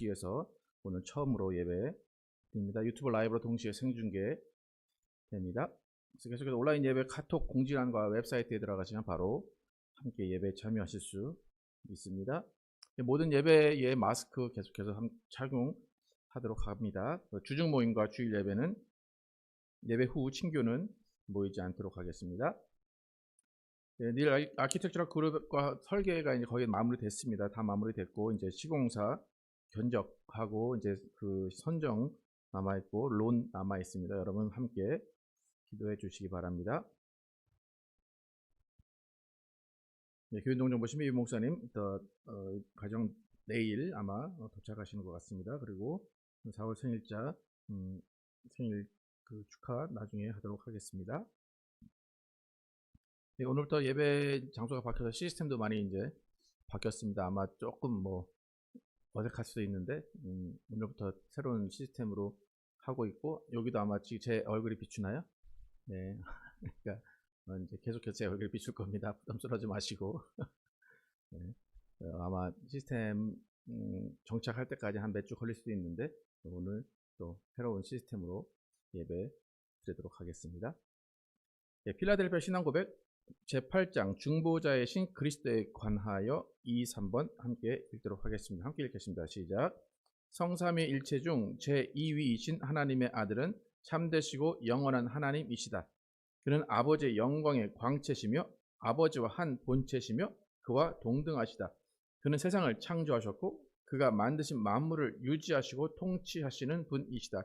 국기에서 오늘 처음으로 예배 드립니다. 유튜브 라이브로 동시에 생중계 됩니다. 계속해서 온라인 예배 카톡 공지란과 웹사이트에 들어가시면 바로 함께 예배에 참여하실 수 있습니다. 모든 예배에 마스크 계속해서 착용하도록 합니다. 주중 모임과 주일 예배는 예배 후 친교는 모이지 않도록 하겠습니다. 닐 아키텍처럴 그룹과 설계가 이제 거의 마무리됐습니다. 다 마무리됐고 이제 시공사 견적하고 이제 그 선정 남아 있고 론 남아 있습니다. 여러분 함께 기도해 주시기 바랍니다. 교인동정보 신비유 목사님 가정 내일 아마 도착하시는 것 같습니다. 그리고 4월 생일자 생일 그 축하 나중에 하도록 하겠습니다. 오늘부터 예배 장소가 바뀌어서 시스템도 많이 이제 바뀌었습니다. 아마 조금 뭐 어색할 수도 있는데 오늘부터 새로운 시스템으로 하고 있고, 여기도 아마 제 얼굴이 비추나요? 네, 그러니까 이제 계속해서 제 얼굴이 비출 겁니다. 부담스러워하지 마시고 네, 아마 시스템 정착할 때까지 한 몇 주 걸릴 수도 있는데 오늘 또 새로운 시스템으로 예배 드리도록 하겠습니다. 필라델피아 신앙고백 제8장 중보자의 신 그리스도에 관하여 2, 3번 함께 읽도록 하겠습니다. 함께 읽겠습니다. 시작. 성삼위 일체 중 제2위이신 하나님의 아들은 참되시고 영원한 하나님이시다. 그는 아버지의 영광의 광채시며 아버지와 한 본체시며 그와 동등하시다. 그는 세상을 창조하셨고 그가 만드신 만물을 유지하시고 통치하시는 분이시다.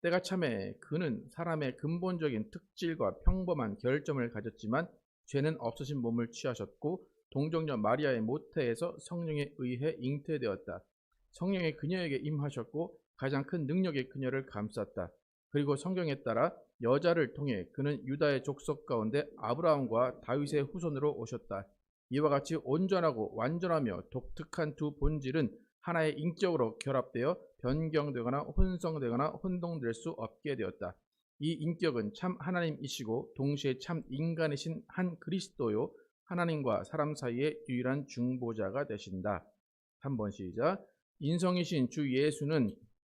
때가 참에 그는 사람의 근본적인 특질과 평범한 결점을 가졌지만 죄는 없으신 몸을 취하셨고 동정녀 마리아의 모태에서 성령에 의해 잉태되었다. 성령의 그녀에게 임하셨고 가장 큰 능력의 그녀를 감쌌다. 그리고 성경에 따라 여자를 통해 그는 유다의 족속 가운데 아브라함과 다윗의 후손으로 오셨다. 이와 같이 온전하고 완전하며 독특한 두 본질은 하나의 인격으로 결합되어 변경되거나 혼성되거나 혼동될 수 없게 되었다. 이 인격은 참 하나님이시고 동시에 참 인간이신 한 그리스도요 하나님과 사람 사이의 유일한 중보자가 되신다. 한번 시작. 인성이신 주 예수는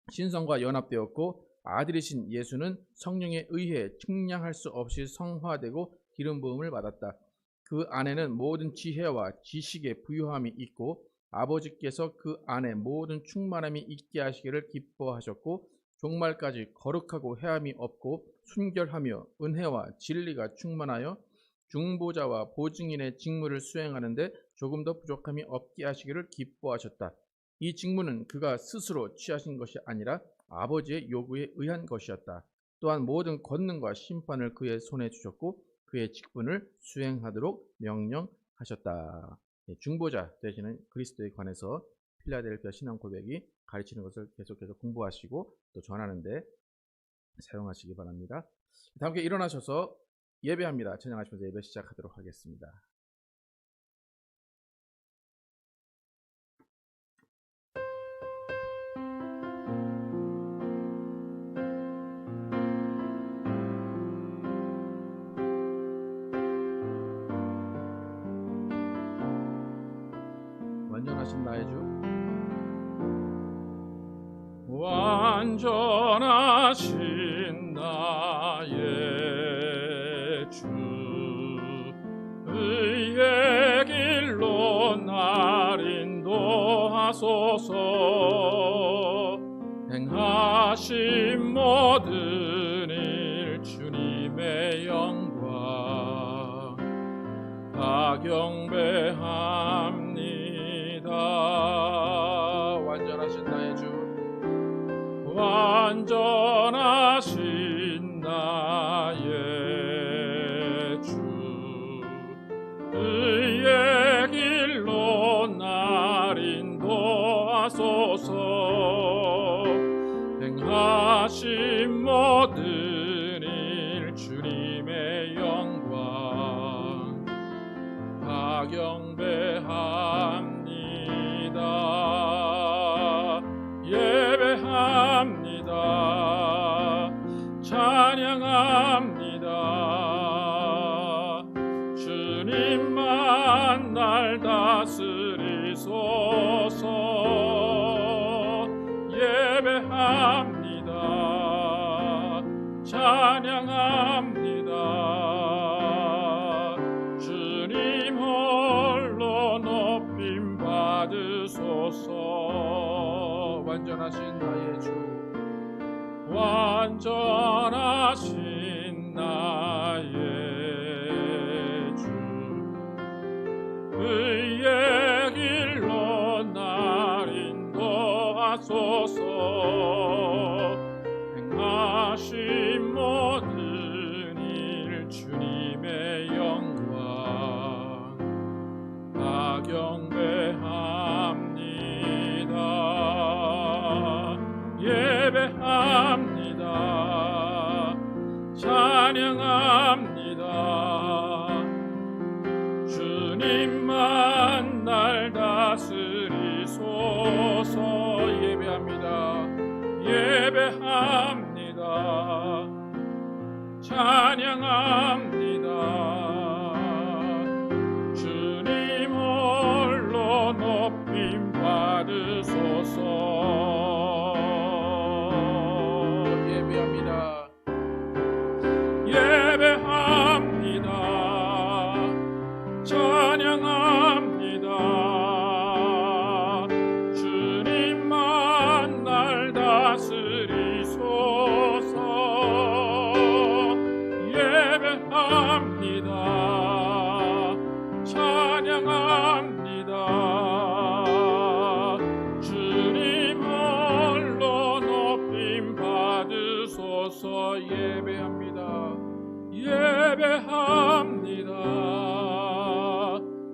신성과 연합되었고 아들이신 예수는 성령에 의해 측량할 수 없이 성화되고 기름 부음을 받았다. 그 안에는 모든 지혜와 지식의 부유함이 있고 아버지께서 그 안에 모든 충만함이 있게 하시기를 기뻐하셨고 종말까지 거룩하고 해함이 없고 순결하며 은혜와 진리가 충만하여 중보자와 보증인의 직무를 수행하는데 조금 더 부족함이 없게 하시기를 기뻐하셨다. 이 직무는 그가 스스로 취하신 것이 아니라 아버지의 요구에 의한 것이었다. 또한 모든 권능과 심판을 그의 손에 주셨고 그의 직분을 수행하도록 명령하셨다. 중보자 되시는 그리스도에 관해서 필라델피아 신앙 고백이 가르치는 것을 계속해서 공부하시고 또 전하는데 사용하시기 바랍니다. 다 함께 일어나셔서 예배합니다. 찬양하시면서 예배 시작하도록 하겠습니다. 완전하신 나의 주, 완전하신 나의 주, 의의 길로 날 인도하소서. 행하신 모든 일 주님의 영광 다 경배합니다. 완전하신 나의 주, 완전하신 나의 주, 의의 길로 날 인도하소서. 행하신 모든 일 주님의 영광 다 경배합니다. 예배합니다. 찬양합니다. 주님만 날 다스리소서. 찬양합니다. 찬양합니다. 주님 홀로 높임 받으소서. 완전하신 나의 주, 완전하신 나의 주, 의의 길로 날 인도하소서. 행하신 모든 일 주님의 영광 다 경배합니다. 예배합니다. 찬양합니다. 주님만 날 다스리소서. 예배합니다. 예배합니다. 찬양합니다. 주님 홀로 높임 받으소서. 예배합니다. 예배합니다. 찬양합니다. 주님만 날 다스리소서. 예배합니다. 찬양합니다. 주님 홀로 높임 받으소서. 예배합니다. 예배합니다.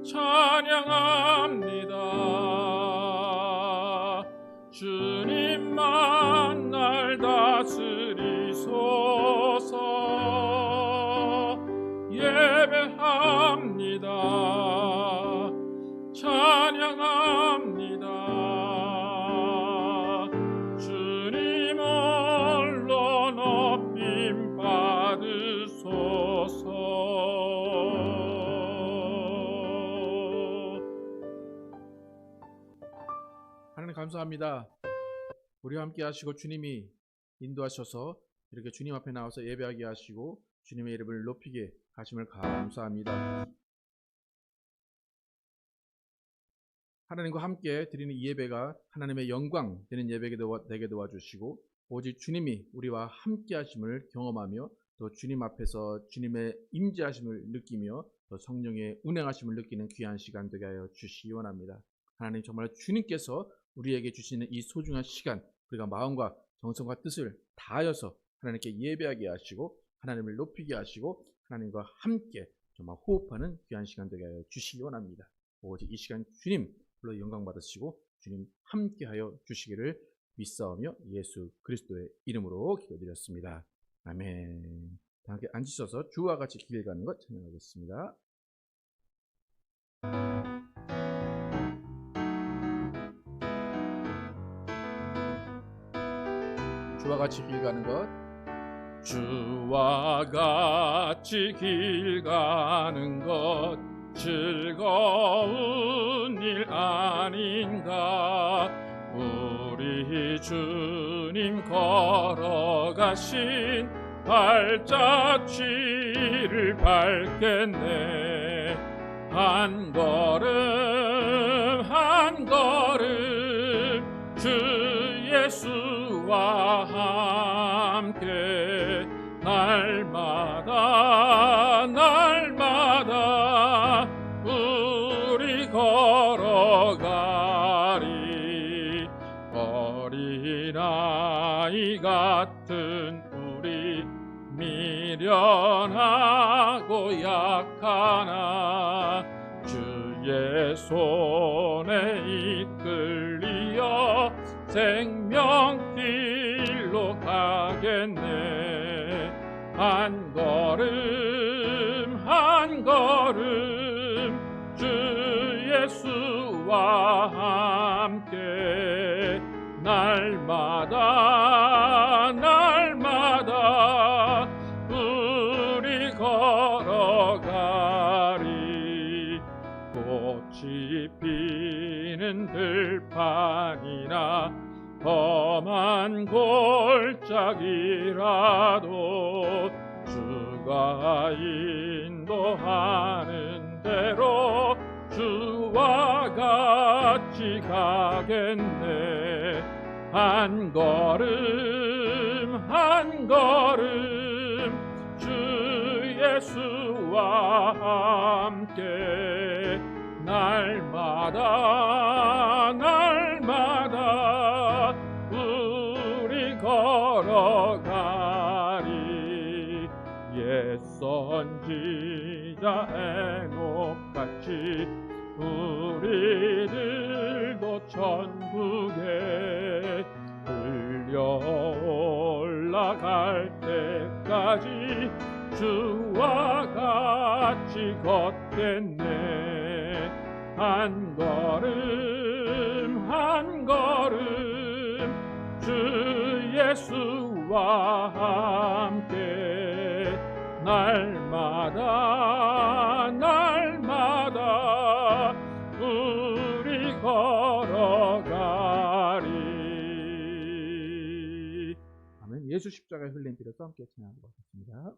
찬양합니다. 주님만 날 다스리소서. 예배합니다. 찬양합니다. 주님 홀로 높임 받으소서. 하나님 감사합니다. 우리와 함께 하시고 주님이 인도하셔서 이렇게 주님 앞에 나와서 예배하게 하시고 주님의 이름을 높이게 하심을 감사합니다. 하나님과 함께 드리는 이 예배가 하나님의 영광 되는 예배가 되게 도와주시고 오직 주님이 우리와 함께 하심을 경험하며 또 주님 앞에서 주님의 임재하심을 느끼며 또 성령의 운행하심을 느끼는 귀한 시간 되게 하여 주시기 원합니다. 하나님 정말 주님께서 우리에게 주시는 이 소중한 시간 우리가 마음과 정성과 뜻을 다하여서 하나님께 예배하게 하시고 하나님을 높이게 하시고 하나님과 함께 정말 호흡하는 귀한 시간 되게 하여 주시기 원합니다. 오직 이 시간 주님 불러 영광 받으시고 주님 함께하여 주시기를 믿사오며 예수 그리스도의 이름으로 기도드렸습니다. 아멘. 함께 앉으셔서 주와 같이 길 가는 것 찬양하겠습니다. 주와 같이 길 가는 것, 주와 같이 길 가는 것 즐거운 일 아닌가. 우리 주님 걸어가신 발자취를 밟겠네. 한 걸음 한 걸음 주 예수와 함께 날마다 날마다 우리 걸어가리. 어린아이 같은 우리 미련하고 약하나 주의 손에 이끌리어 생명길로 가겠네. 한 걸음 한 걸음 주 예수와 함께 날마다 날마다 우리 걸어가리. 꽃이 피는 들판이나 험한 한 골짜기라도 주가 인도하는 대로 주와 같이 가겠네. 한 걸음 한 걸음 주 예수와 함께 날마다 날마다 우리 걸어가리. 옛 선지자 에녹같이 우리들도 천국에 끌려 올라갈 때까지 주와 같이 걷겠네. 한 걸음 한 걸음 주 예수와 함께 날마다 날마다 우리 걸어가리. 아멘. 예수 십자가의 흘린 피로 함께 찬양하고 가겠습니다.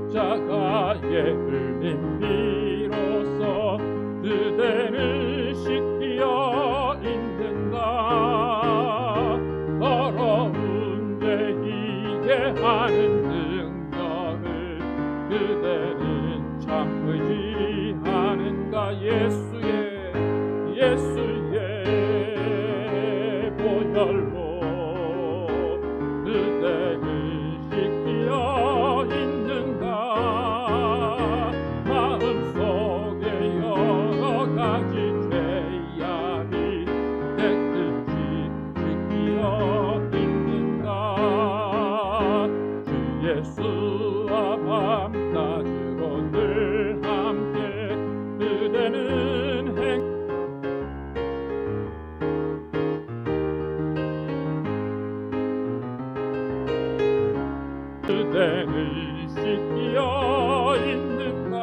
십자가에 흘린 피로써 그대를 씻기어 있는가. 더러운 죄 이게 하는 능력을 그대는 참 의지하는가. 예수의 보혈로 그대를 씻기어 있는가. 마음속에 여러 가지 죄악이 깨끗이 씻기어 있는가. 주 예수와 밤낮으로 늘 함께 그대는 그대를 씻기어 있는가.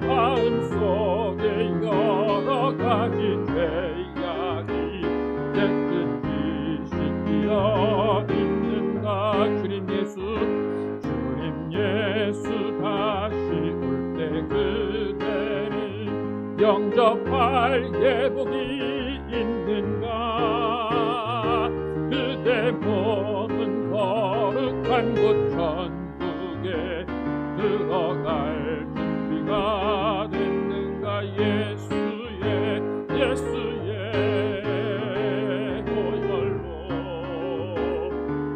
마음속에 여러 가지 죄악이 깨끗이 씻기어 있는가. 주님 예수 다시 올 때 그대를 영접할 예복이 있는가. 그대 몸은 거룩한 곳 천국에 들어갈 준비가 됐는가. 예수의 보혈로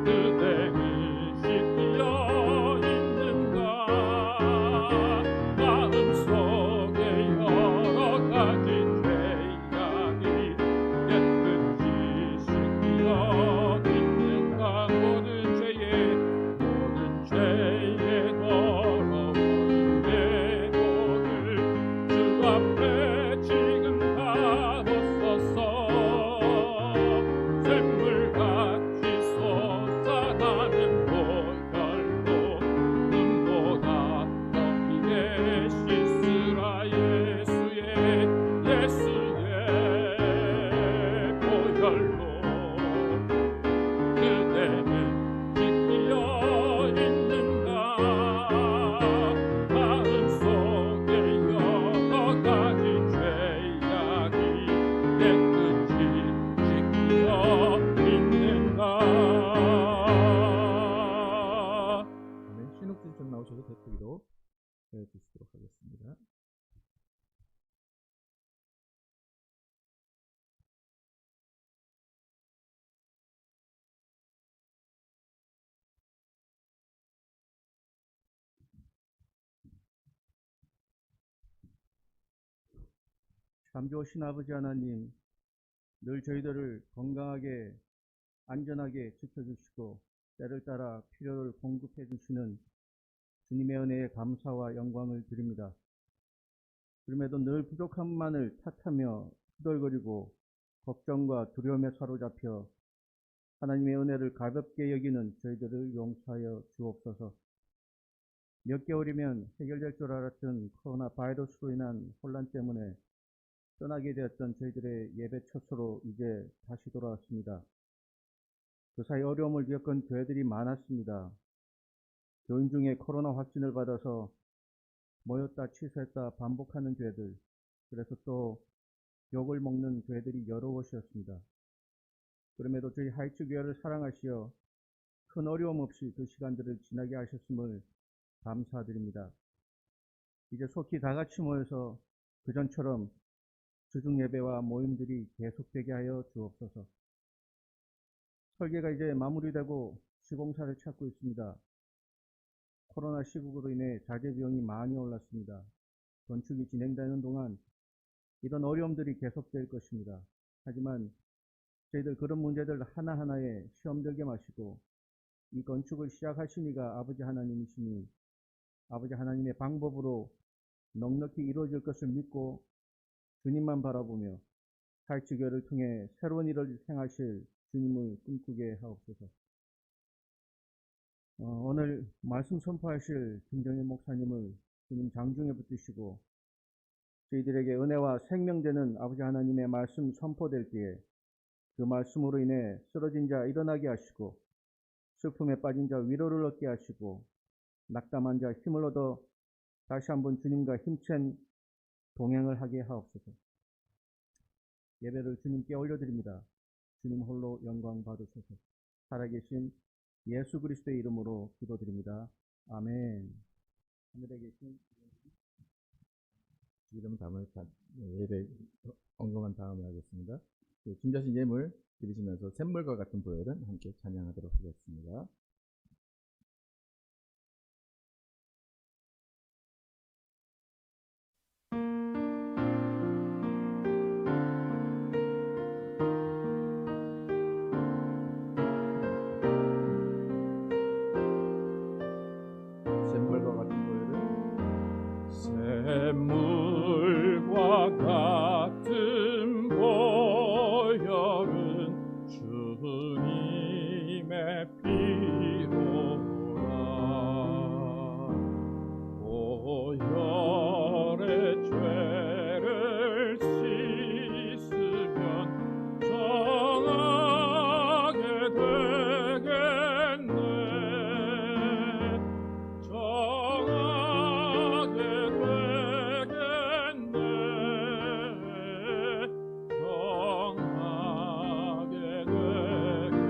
그대를 씻기어 있는가. 마음속에 여러 가지 죄악이 깨끗이 씻기어 있는가. 모든 죄의 더러운 예복을 주 앞에 지금 다 벗어서 샘물같이 솟아나는 보혈로 눈보다 더 피게 씻으라. 예수의 보혈로 그대는 씻기어 있는가. 마음속에 여러 가지 죄악이 깨끗이 씻기어 있는가. 아멘. 신욱진 좀 나오셔서 대표기도 해주시도록 하겠습니다. 참 좋으신 아버지 하나님, 늘 저희들을 건강하게 안전하게 지켜주시고 때를 따라 필요를 공급해 주시는 주님의 은혜에 감사와 영광을 드립니다. 그럼에도 늘 부족함만을 탓하며 후덜거리고 걱정과 두려움에 사로잡혀 하나님의 은혜를 가볍게 여기는 저희들을 용서하여 주옵소서. 몇 개월이면 해결될 줄 알았던 코로나 바이러스로 인한 혼란 때문에 떠나게 되었던 저희들의 예배 처소로 이제 다시 돌아왔습니다. 그 사이 어려움을 겪은 교회들이 많았습니다. 교인 중에 코로나 확진을 받아서 모였다 취소했다 반복하는 교회들, 그래서 또 욕을 먹는 교회들이 여러 곳이었습니다. 그럼에도 저희 하이츠 교회를 사랑하시어 큰 어려움 없이 그 시간들을 지나게 하셨음을 감사드립니다. 이제 속히 다 같이 모여서 그전처럼 주중 예배와 모임들이 계속되게 하여 주옵소서. 설계가 이제 마무리되고 시공사를 찾고 있습니다. 코로나 시국으로 인해 자재 비용이 많이 올랐습니다. 건축이 진행되는 동안 이런 어려움들이 계속될 것입니다. 하지만 저희들 그런 문제들 하나하나에 시험 들게 마시고 이 건축을 시작하신 이가 아버지 하나님이시니 아버지 하나님의 방법으로 넉넉히 이루어질 것을 믿고 주님만 바라보며 하이츠 교회를 통해 새로운 일을 행하실 주님을 꿈꾸게 하옵소서. 오늘 말씀 선포하실 김정일 목사님을 주님 장중에 붙드시고 저희들에게 은혜와 생명되는 아버지 하나님의 말씀 선포될 때에 그 말씀으로 인해 쓰러진 자 일어나게 하시고 슬픔에 빠진 자 위로를 얻게 하시고 낙담한 자 힘을 얻어 다시 한번 주님과 힘찬 동행을 하게 하옵소서. 예배를 주님께 올려드립니다. 주님 홀로 영광 받으소서. 살아계신 예수 그리스도의 이름으로 기도드립니다. 아멘. 하늘에 계신 이름 담을 예배 언급한 다음에 하겠습니다. 준비하신 예물 드리시면서 샘물과 같은 보혈은 함께 찬양하도록 하겠습니다. 샘물과 같은 보혈은 샘물과 같은 보혈은 주님의 피로라. 보혈의 죄를 씻으면 정하게 되겠네. 정하게 되겠네. 정하게 되겠네.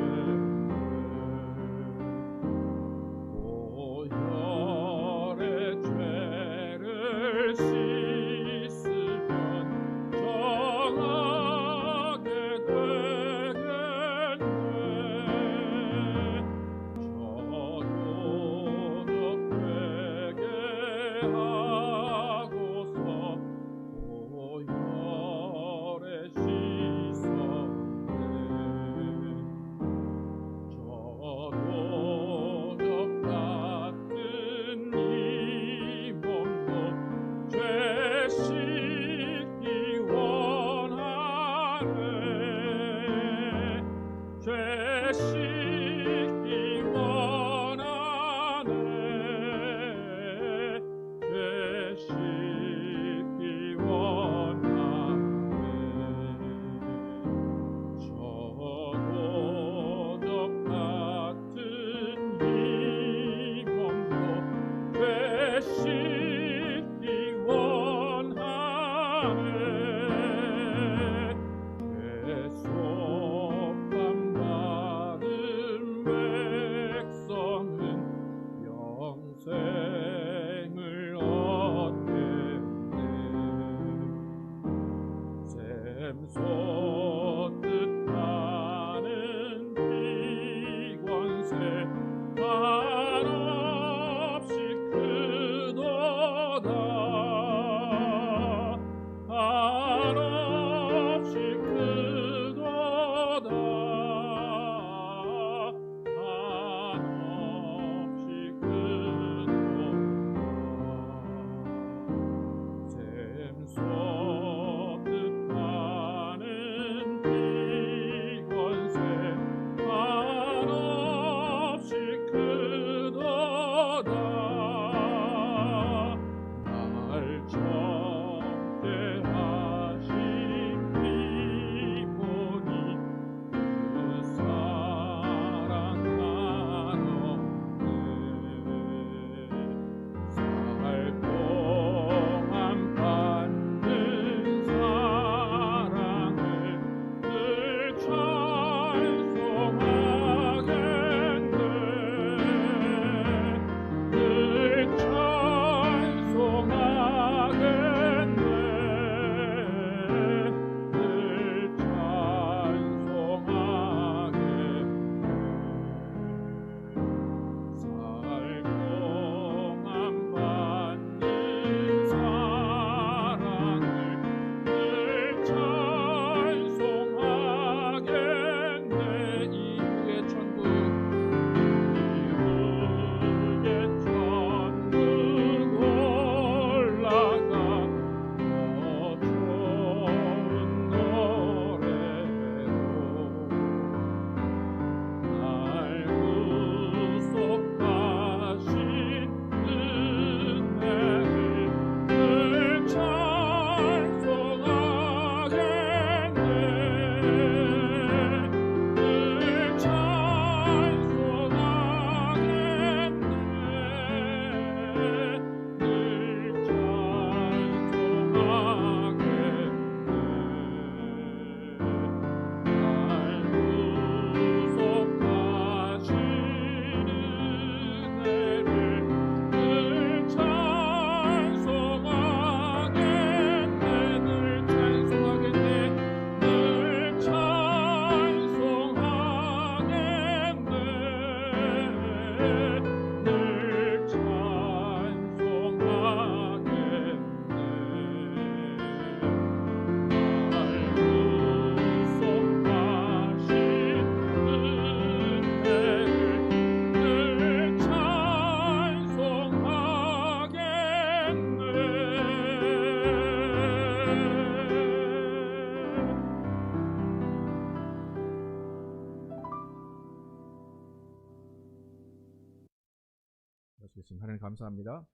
기도하시겠습니다. 하나님 감사합니다.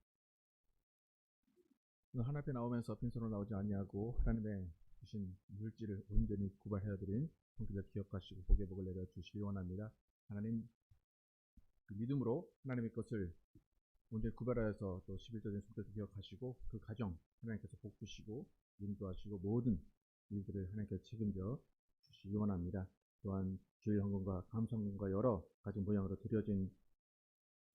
오늘 하나님 앞에 나오면서 빈손으로 나오지 아니하고 하나님의 주신 물질을 온전히 구발하여드린 성도들 기억하시고 복의 복을 내려 주시기 원합니다. 하나님 그 믿음으로 하나님의 것을 온전히 구별하여서 또 11조된 성도들 기억하시고 그 가정 하나님께서 복 주시고 인도하시고 모든 일들을 하나님께서 책임져 주시기 원합니다. 또한 주일 헌금과 감사헌금과 여러 가지 모양으로 드려진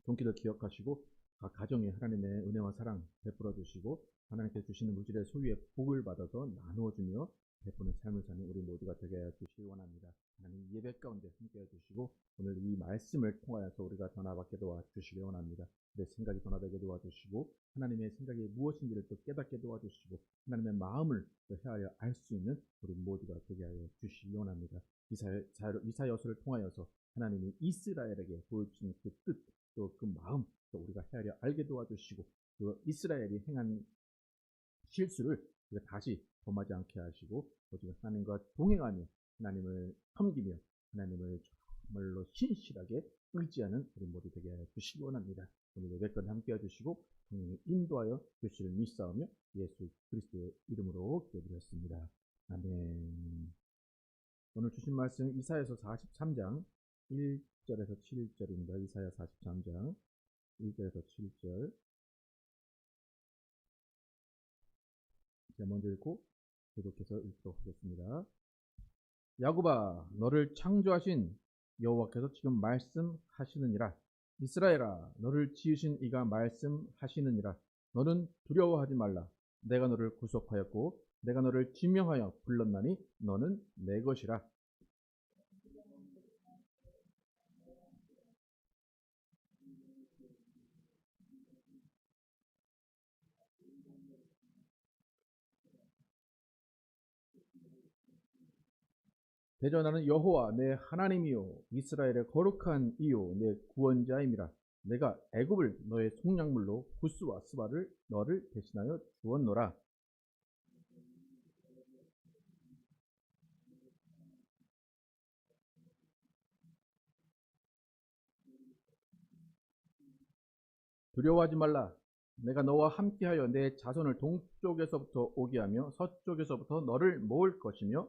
돈기를 기억하시고 각 가정에 하나님의 은혜와 사랑 베풀어 주시고 하나님께서 주시는 물질의 소유의 복을 받아서 나누어 주며 베푸는 삶을 사는 우리 모두가 되게 해 주시기 원합니다. 하나님 예배 가운데 함께해 주시고 오늘 이 말씀을 통하여서 우리가 변화받게 도와주시기 원합니다. 내 생각이 변화되게 도와주시고 하나님의 생각이 무엇인지를 또 깨닫게 도와주시고 하나님의 마음을 또 헤아려 알 수 있는 우리 모두가 되게 하여 주시기 원합니다. 이사야서를 통하여서 하나님이 이스라엘에게 보여주신 그 뜻 또 그 마음 또 우리가 헤아려 알게 도와주시고 그 이스라엘이 행한 실수를 우리가 다시 범하지 않게 하시고 오직 하나님과 동행하며 하나님을 섬기며 하나님을 정말로 신실하게 의지하는 우리 모두 되게 해 주시기 원합니다. 오늘 예배까지 함께 해주시고 인도하여 주시를 믿사오며 예수 그리스도의 이름으로 기도드렸습니다. 아멘. 오늘 주신 말씀 이사야서 43장 1절에서 7절입니다. 이사야 43장 1절에서 7절 제가 먼저 읽고 계속해서 읽도록 하겠습니다. 야곱아 너를 창조하신 여호와께서 지금 말씀하시느니라. 이스라엘아 너를 지으신 이가 말씀하시느니라. 너는 두려워하지 말라. 내가 너를 구속하였고 내가 너를 지명하여 불렀나니 너는 내 것이라. 대전하는 여호와 내 하나님이요 이스라엘의 거룩한 이요 내 구원자임이라. 내가 애굽을 너의 속량물로 구스와 스바를 너를 대신하여 주었노라. 두려워하지 말라. 내가 너와 함께하여 내 자손을 동쪽에서부터 오게 하며 서쪽에서부터 너를 모을 것이며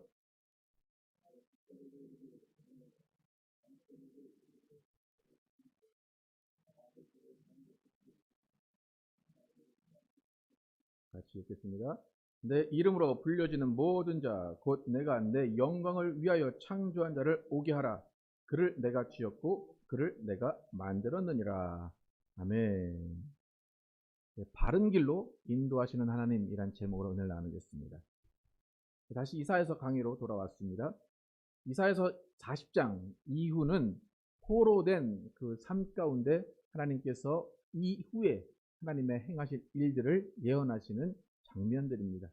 같이 읽겠습니다. 내 이름으로 불려지는 모든 자 곧 내가 내 영광을 위하여 창조한 자를 오게 하라. 그를 내가 지었고 그를 내가 만들었느니라. 아멘. 바른 길로 인도하시는 하나님이란 제목으로 오늘 나누겠습니다. 다시 이사야서 강의로 돌아왔습니다. 이사야서 40장 이후는 포로된 그 삶 가운데 하나님께서 이후에 하나님의 행하실 일들을 예언하시는 장면들입니다.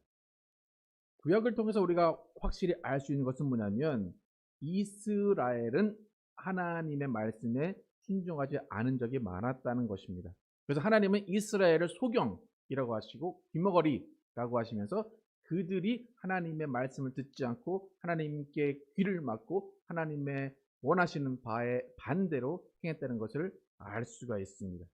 구약을 통해서 우리가 확실히 알 수 있는 것은 뭐냐면 이스라엘은 하나님의 말씀에 순종하지 않은 적이 많았다는 것입니다. 그래서 하나님은 이스라엘을 소경이라고 하시고 귀머거리라고 하시면서 그들이 하나님의 말씀을 듣지 않고 하나님께 귀를 막고 하나님의 원하시는 바에 반대로 행했다는 것을 알 수가 있습니다.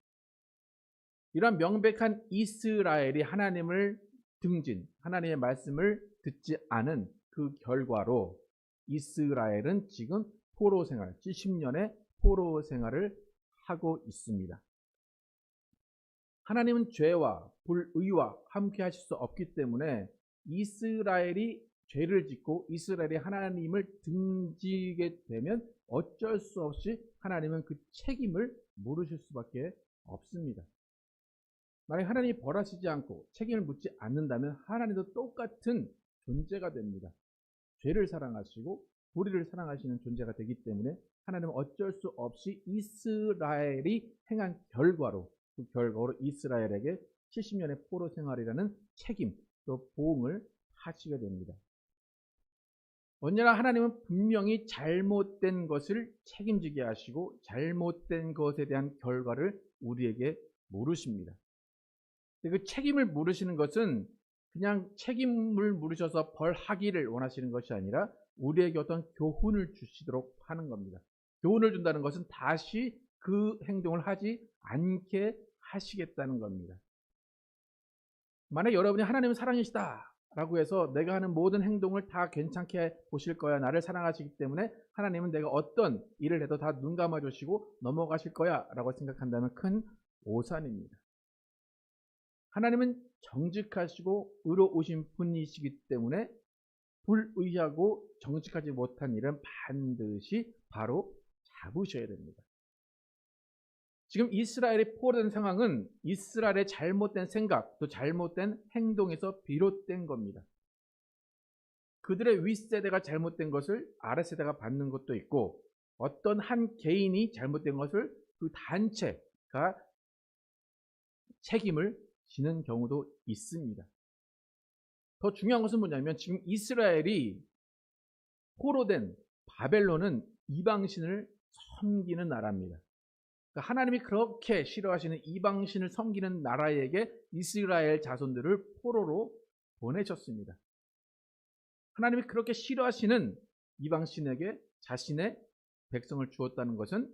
이러한 명백한 이스라엘이 하나님을 등진, 하나님의 말씀을 듣지 않은 그 결과로 이스라엘은 지금 포로 생활, 70년의 포로 생활을 하고 있습니다. 하나님은 죄와 불의와 함께 하실 수 없기 때문에 이스라엘이 죄를 짓고 이스라엘이 하나님을 등지게 되면 어쩔 수 없이 하나님은 그 책임을 물으실 수밖에 없습니다. 만약 하나님이 벌하시지 않고 책임을 묻지 않는다면 하나님도 똑같은 존재가 됩니다. 죄를 사랑하시고 불의를 사랑하시는 존재가 되기 때문에 하나님은 어쩔 수 없이 이스라엘이 행한 결과로 그 결과로 이스라엘에게 70년의 포로 생활이라는 책임 또 보응을 하시게 됩니다. 언제나 하나님은 분명히 잘못된 것을 책임지게 하시고 잘못된 것에 대한 결과를 우리에게 물으십니다. 그 책임을 물으시는 것은 그냥 책임을 물으셔서 벌하기를 원하시는 것이 아니라 우리에게 어떤 교훈을 주시도록 하는 겁니다. 교훈을 준다는 것은 다시 그 행동을 하지 않게 하시겠다는 겁니다. 만약 여러분이 하나님은 사랑이시다 라고 해서 내가 하는 모든 행동을 다 괜찮게 보실 거야, 나를 사랑하시기 때문에 하나님은 내가 어떤 일을 해도 다 눈 감아 주시고 넘어가실 거야 라고 생각한다면 큰 오산입니다. 하나님은 정직하시고 의로우신 분이시기 때문에 불의하고 정직하지 못한 일은 반드시 바로 잡으셔야 됩니다. 지금 이스라엘이 포로된 상황은 이스라엘의 잘못된 생각, 또 잘못된 행동에서 비롯된 겁니다. 그들의 윗세대가 잘못된 것을 아랫세대가 받는 것도 있고, 어떤 한 개인이 잘못된 것을 그 단체가 책임을 지는 경우도 있습니다. 더 중요한 것은 뭐냐면 지금 이스라엘이 포로된 바벨론은 이방신을 섬기는 나라입니다. 그러니까 하나님이 그렇게 싫어하시는 이방신을 섬기는 나라에게 이스라엘 자손들을 포로로 보내셨습니다. 하나님이 그렇게 싫어하시는 이방신에게 자신의 백성을 주었다는 것은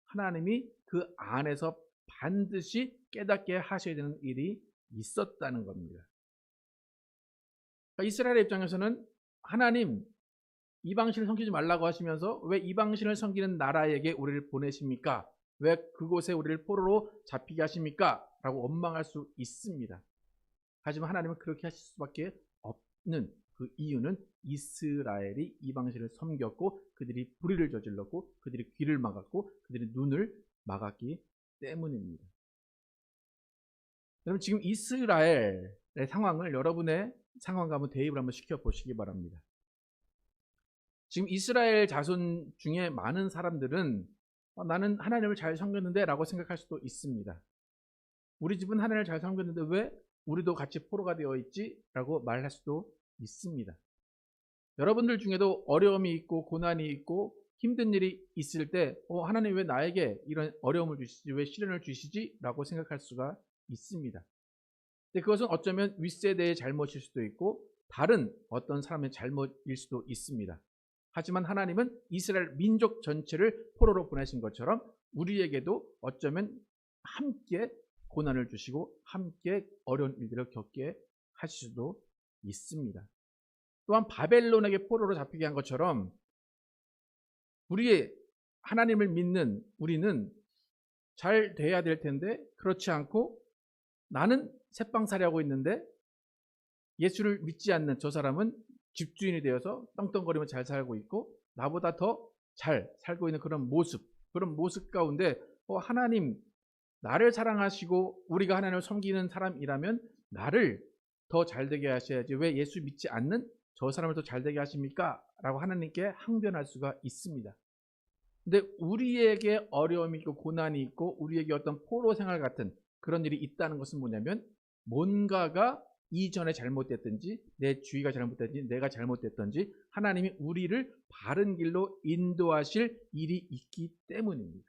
하나님이 그 안에서 반드시 깨닫게 하셔야 되는 일이 있었다는 겁니다. 그러니까 이스라엘 입장에서는 하나님 이방신을 섬기지 말라고 하시면서 왜 이방신을 섬기는 나라에게 우리를 보내십니까? 왜 그곳에 우리를 포로로 잡히게 하십니까? 라고 원망할 수 있습니다. 하지만 하나님은 그렇게 하실 수밖에 없는 그 이유는 이스라엘이 이방신을 섬겼고 그들이 불의를 저질렀고 그들이 귀를 막았고 그들이 눈을 막았기 때문입니다. 여러분 지금 이스라엘의 상황을 여러분의 상황과 한번 대입을 한번 시켜보시기 바랍니다. 지금 이스라엘 자손 중에 많은 사람들은 나는 하나님을 잘 섬겼는데 라고 생각할 수도 있습니다. 우리 집은 하나님을 잘 섬겼는데 왜 우리도 같이 포로가 되어 있지? 라고 말할 수도 있습니다. 여러분들 중에도 어려움이 있고 고난이 있고 힘든 일이 있을 때 하나님 왜 나에게 이런 어려움을 주시지? 왜 시련을 주시지? 라고 생각할 수가 있습니다. 근데 그것은 어쩌면 윗세대의 잘못일 수도 있고 다른 어떤 사람의 잘못일 수도 있습니다. 하지만 하나님은 이스라엘 민족 전체를 포로로 보내신 것처럼 우리에게도 어쩌면 함께 고난을 주시고 함께 어려운 일들을 겪게 하실 수도 있습니다. 또한 바벨론에게 포로로 잡히게 한 것처럼 우리의 하나님을 믿는 우리는 잘 돼야 될 텐데 그렇지 않고 나는 새빵살이 하고 있는데 예수를 믿지 않는 저 사람은 집주인이 되어서 떵떵거리며 잘 살고 있고 나보다 더 잘 살고 있는 그런 모습 가운데 하나님 나를 사랑하시고 우리가 하나님을 섬기는 사람이라면 나를 더 잘되게 하셔야지 왜 예수 믿지 않는 저 사람을 더 잘되게 하십니까? 라고 하나님께 항변할 수가 있습니다. 근데 우리에게 어려움이 있고 고난이 있고 우리에게 어떤 포로 생활 같은 그런 일이 있다는 것은 뭐냐면 뭔가가 이전에 잘못됐든지 내 주위가 잘못됐든지 내가 잘못됐든지 하나님이 우리를 바른 길로 인도하실 일이 있기 때문입니다.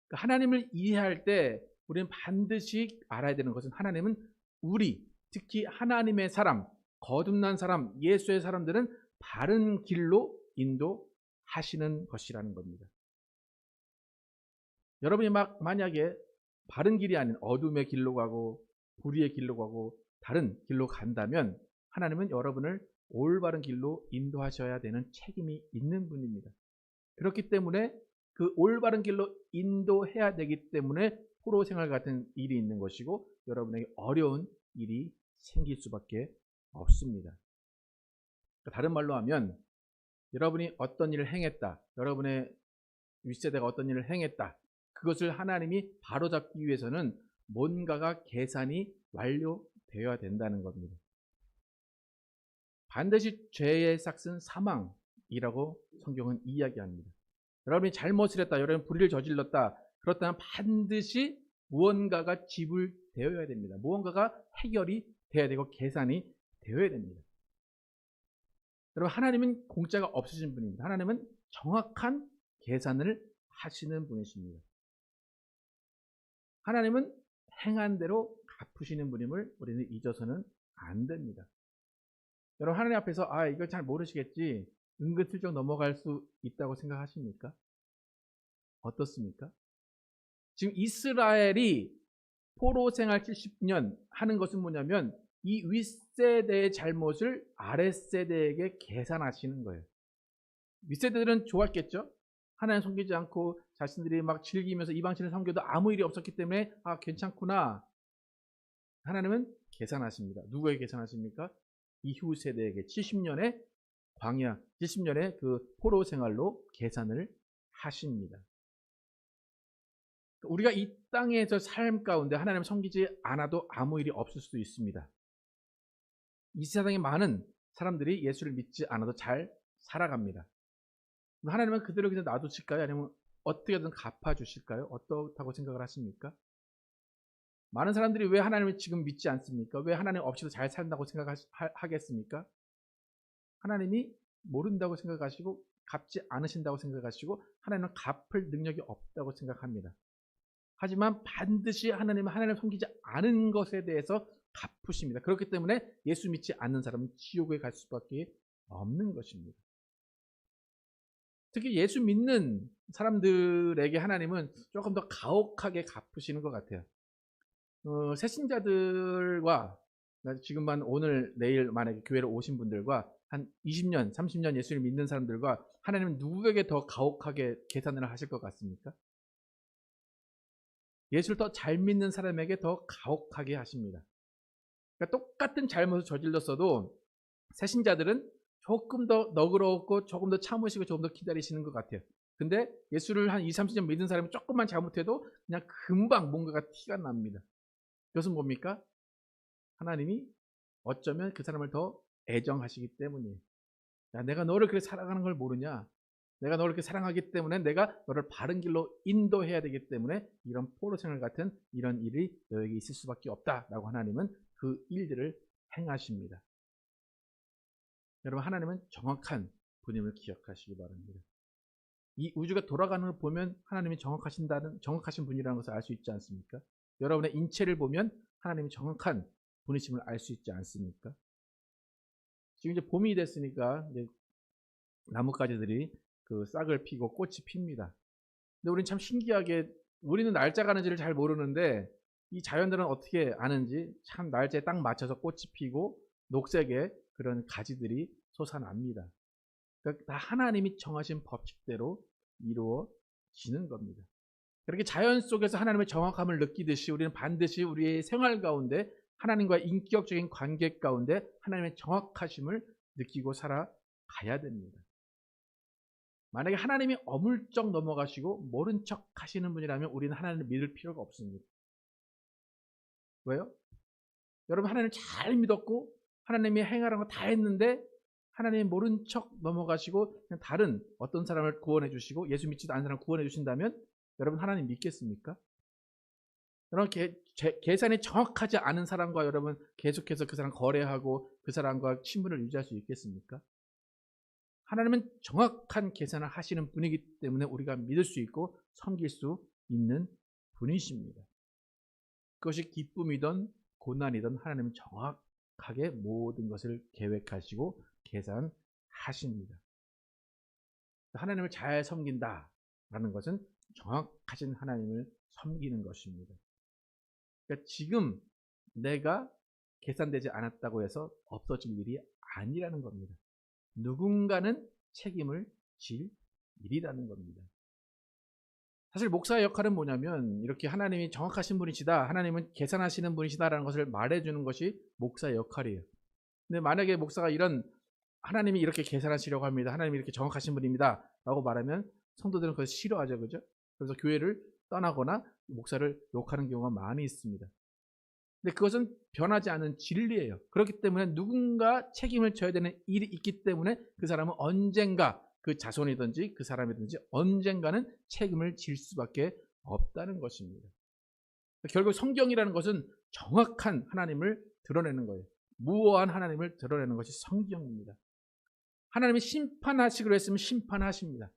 그러니까 하나님을 이해할 때 우리는 반드시 알아야 되는 것은 하나님은 우리 특히 하나님의 사람 거듭난 사람 예수의 사람들은 바른 길로 인도하시는 것이라는 겁니다. 여러분이 만약에 바른 길이 아닌 어둠의 길로 가고 불의의 길로 가고 다른 길로 간다면 하나님은 여러분을 올바른 길로 인도하셔야 되는 책임이 있는 분입니다. 그렇기 때문에 그 올바른 길로 인도해야 되기 때문에 포로 생활 같은 일이 있는 것이고 여러분에게 어려운 일이 생길 수밖에 없습니다. 다른 말로 하면 여러분이 어떤 일을 행했다, 여러분의 윗세대가 어떤 일을 행했다, 그것을 하나님이 바로잡기 위해서는 뭔가가 계산이 완료되어야 된다는 겁니다. 반드시 죄의 삭은 사망이라고 성경은 이야기합니다. 여러분이 잘못을 했다, 여러분이 불의를 저질렀다, 그렇다면 반드시 무언가가 지불되어야 됩니다. 무언가가 해결이 되어야 되고 계산이 되어야 됩니다. 여러분 하나님은 공짜가 없으신 분입니다. 하나님은 정확한 계산을 하시는 분이십니다. 하나님은 행한 대로 갚으시는 분임을 우리는 잊어서는 안 됩니다. 여러분 하나님 앞에서 이걸 잘 모르시겠지 은근슬쩍 넘어갈 수 있다고 생각하십니까? 어떻습니까? 지금 이스라엘이 포로 생활 70년 하는 것은 뭐냐면 이 윗세대의 잘못을 아랫세대에게 계산하시는 거예요. 윗세대들은 좋았겠죠? 하나님 섬기지 않고 자신들이 막 즐기면서 이방신을 섬겨도 아무 일이 없었기 때문에 아 괜찮구나. 하나님은 계산하십니다. 누구에게 계산하십니까? 이후 세대에게 70년의 광야, 70년의 그 포로 생활로 계산을 하십니다. 우리가 이 땅에서 삶 가운데 하나님을 섬기지 않아도 아무 일이 없을 수도 있습니다. 이 세상에 많은 사람들이 예수를 믿지 않아도 잘 살아갑니다. 하나님은 그대로 그냥 놔두실까요? 아니면 어떻게든 갚아주실까요? 어떻다고 생각을 하십니까? 많은 사람들이 왜 하나님을 지금 믿지 않습니까? 왜 하나님 없이도 잘 산다고 생각하겠습니까? 하나님이 모른다고 생각하시고 갚지 않으신다고 생각하시고 하나님은 갚을 능력이 없다고 생각합니다. 하지만 반드시 하나님은 하나님을 섬기지 않은 것에 대해서 갚으십니다. 그렇기 때문에 예수 믿지 않는 사람은 지옥에 갈 수밖에 없는 것입니다. 특히 예수 믿는 사람들에게 하나님은 조금 더 가혹하게 갚으시는 것 같아요. 새신자들과 지금만 오늘 내일 만약에 교회로 오신 분들과 한 20년, 30년 예수를 믿는 사람들과 하나님은 누구에게 더 가혹하게 계산을 하실 것 같습니까? 예수를 더 잘 믿는 사람에게 더 가혹하게 하십니다. 그러니까 똑같은 잘못을 저질렀어도 새신자들은 조금 더 너그럽고 조금 더 참으시고 조금 더 기다리시는 것 같아요. 근데 예수를 한 20, 30년 믿는 사람이 조금만 잘못해도 그냥 금방 뭔가가 티가 납니다. 그것은 뭡니까? 하나님이 어쩌면 그 사람을 더 애정하시기 때문이에요. 야, 내가 너를 그렇게 사랑하는 걸 모르냐? 내가 너를 그렇게 사랑하기 때문에 내가 너를 바른 길로 인도해야 되기 때문에 이런 포로생활 같은 이런 일이 너에게 있을 수밖에 없다라고 하나님은 그 일들을 행하십니다. 여러분, 하나님은 정확한 분임을 기억하시기 바랍니다. 이 우주가 돌아가는 걸 보면 하나님이 정확하신 분이라는 것을 알 수 있지 않습니까? 여러분의 인체를 보면 하나님이 정확한 분이심을 알 수 있지 않습니까? 지금 이제 봄이 됐으니까 이제 나뭇가지들이 그 싹을 피고 꽃이 핍니다. 근데 우리는 참 신기하게 우리는 날짜 가는지를 잘 모르는데 이 자연들은 어떻게 아는지 참 날짜에 딱 맞춰서 꽃이 피고 녹색의 그런 가지들이 솟아납니다. 그러니까 다 하나님이 정하신 법칙대로 이루어지는 겁니다. 그렇게 자연 속에서 하나님의 정확함을 느끼듯이 우리는 반드시 우리의 생활 가운데 하나님과 인격적인 관계 가운데 하나님의 정확하심을 느끼고 살아가야 됩니다. 만약에 하나님이 어물쩍 넘어가시고 모른 척 하시는 분이라면 우리는 하나님을 믿을 필요가 없습니다. 왜요? 여러분, 하나님을 잘 믿었고 하나님이 행하라는 거 다 했는데 하나님이 모른 척 넘어가시고 그냥 다른 어떤 사람을 구원해 주시고 예수 믿지도 않는 사람을 구원해 주신다면 여러분, 하나님 믿겠습니까? 여러분, 계산이 정확하지 않은 사람과 여러분 계속해서 그 사람 거래하고 그 사람과 친분을 유지할 수 있겠습니까? 하나님은 정확한 계산을 하시는 분이기 때문에 우리가 믿을 수 있고 섬길 수 있는 분이십니다. 그것이 기쁨이든 고난이든 하나님은 정확하게 모든 것을 계획하시고 계산하십니다. 하나님을 잘 섬긴다라는 것은 정확하신 하나님을 섬기는 것입니다. 그러니까 지금 내가 계산되지 않았다고 해서 없어질 일이 아니라는 겁니다. 누군가는 책임을 질 일이라는 겁니다. 사실 목사의 역할은 뭐냐면 이렇게 하나님이 정확하신 분이시다, 하나님은 계산하시는 분이시다라는 것을 말해주는 것이 목사의 역할이에요. 근데 만약에 목사가 이런 하나님이 이렇게 계산하시려고 합니다, 하나님이 이렇게 정확하신 분입니다 라고 말하면 성도들은 그걸 싫어하죠. 그죠? 그래서 교회를 떠나거나 목사를 욕하는 경우가 많이 있습니다. 근데 그것은 변하지 않은 진리예요. 그렇기 때문에 누군가 책임을 져야 되는 일이 있기 때문에 그 사람은 언젠가 그 자손이든지 그 사람이든지 언젠가는 책임을 질 수밖에 없다는 것입니다. 결국 성경이라는 것은 정확한 하나님을 드러내는 거예요. 무오한 하나님을 드러내는 것이 성경입니다. 하나님이 심판하시기로 했으면 심판하십니다.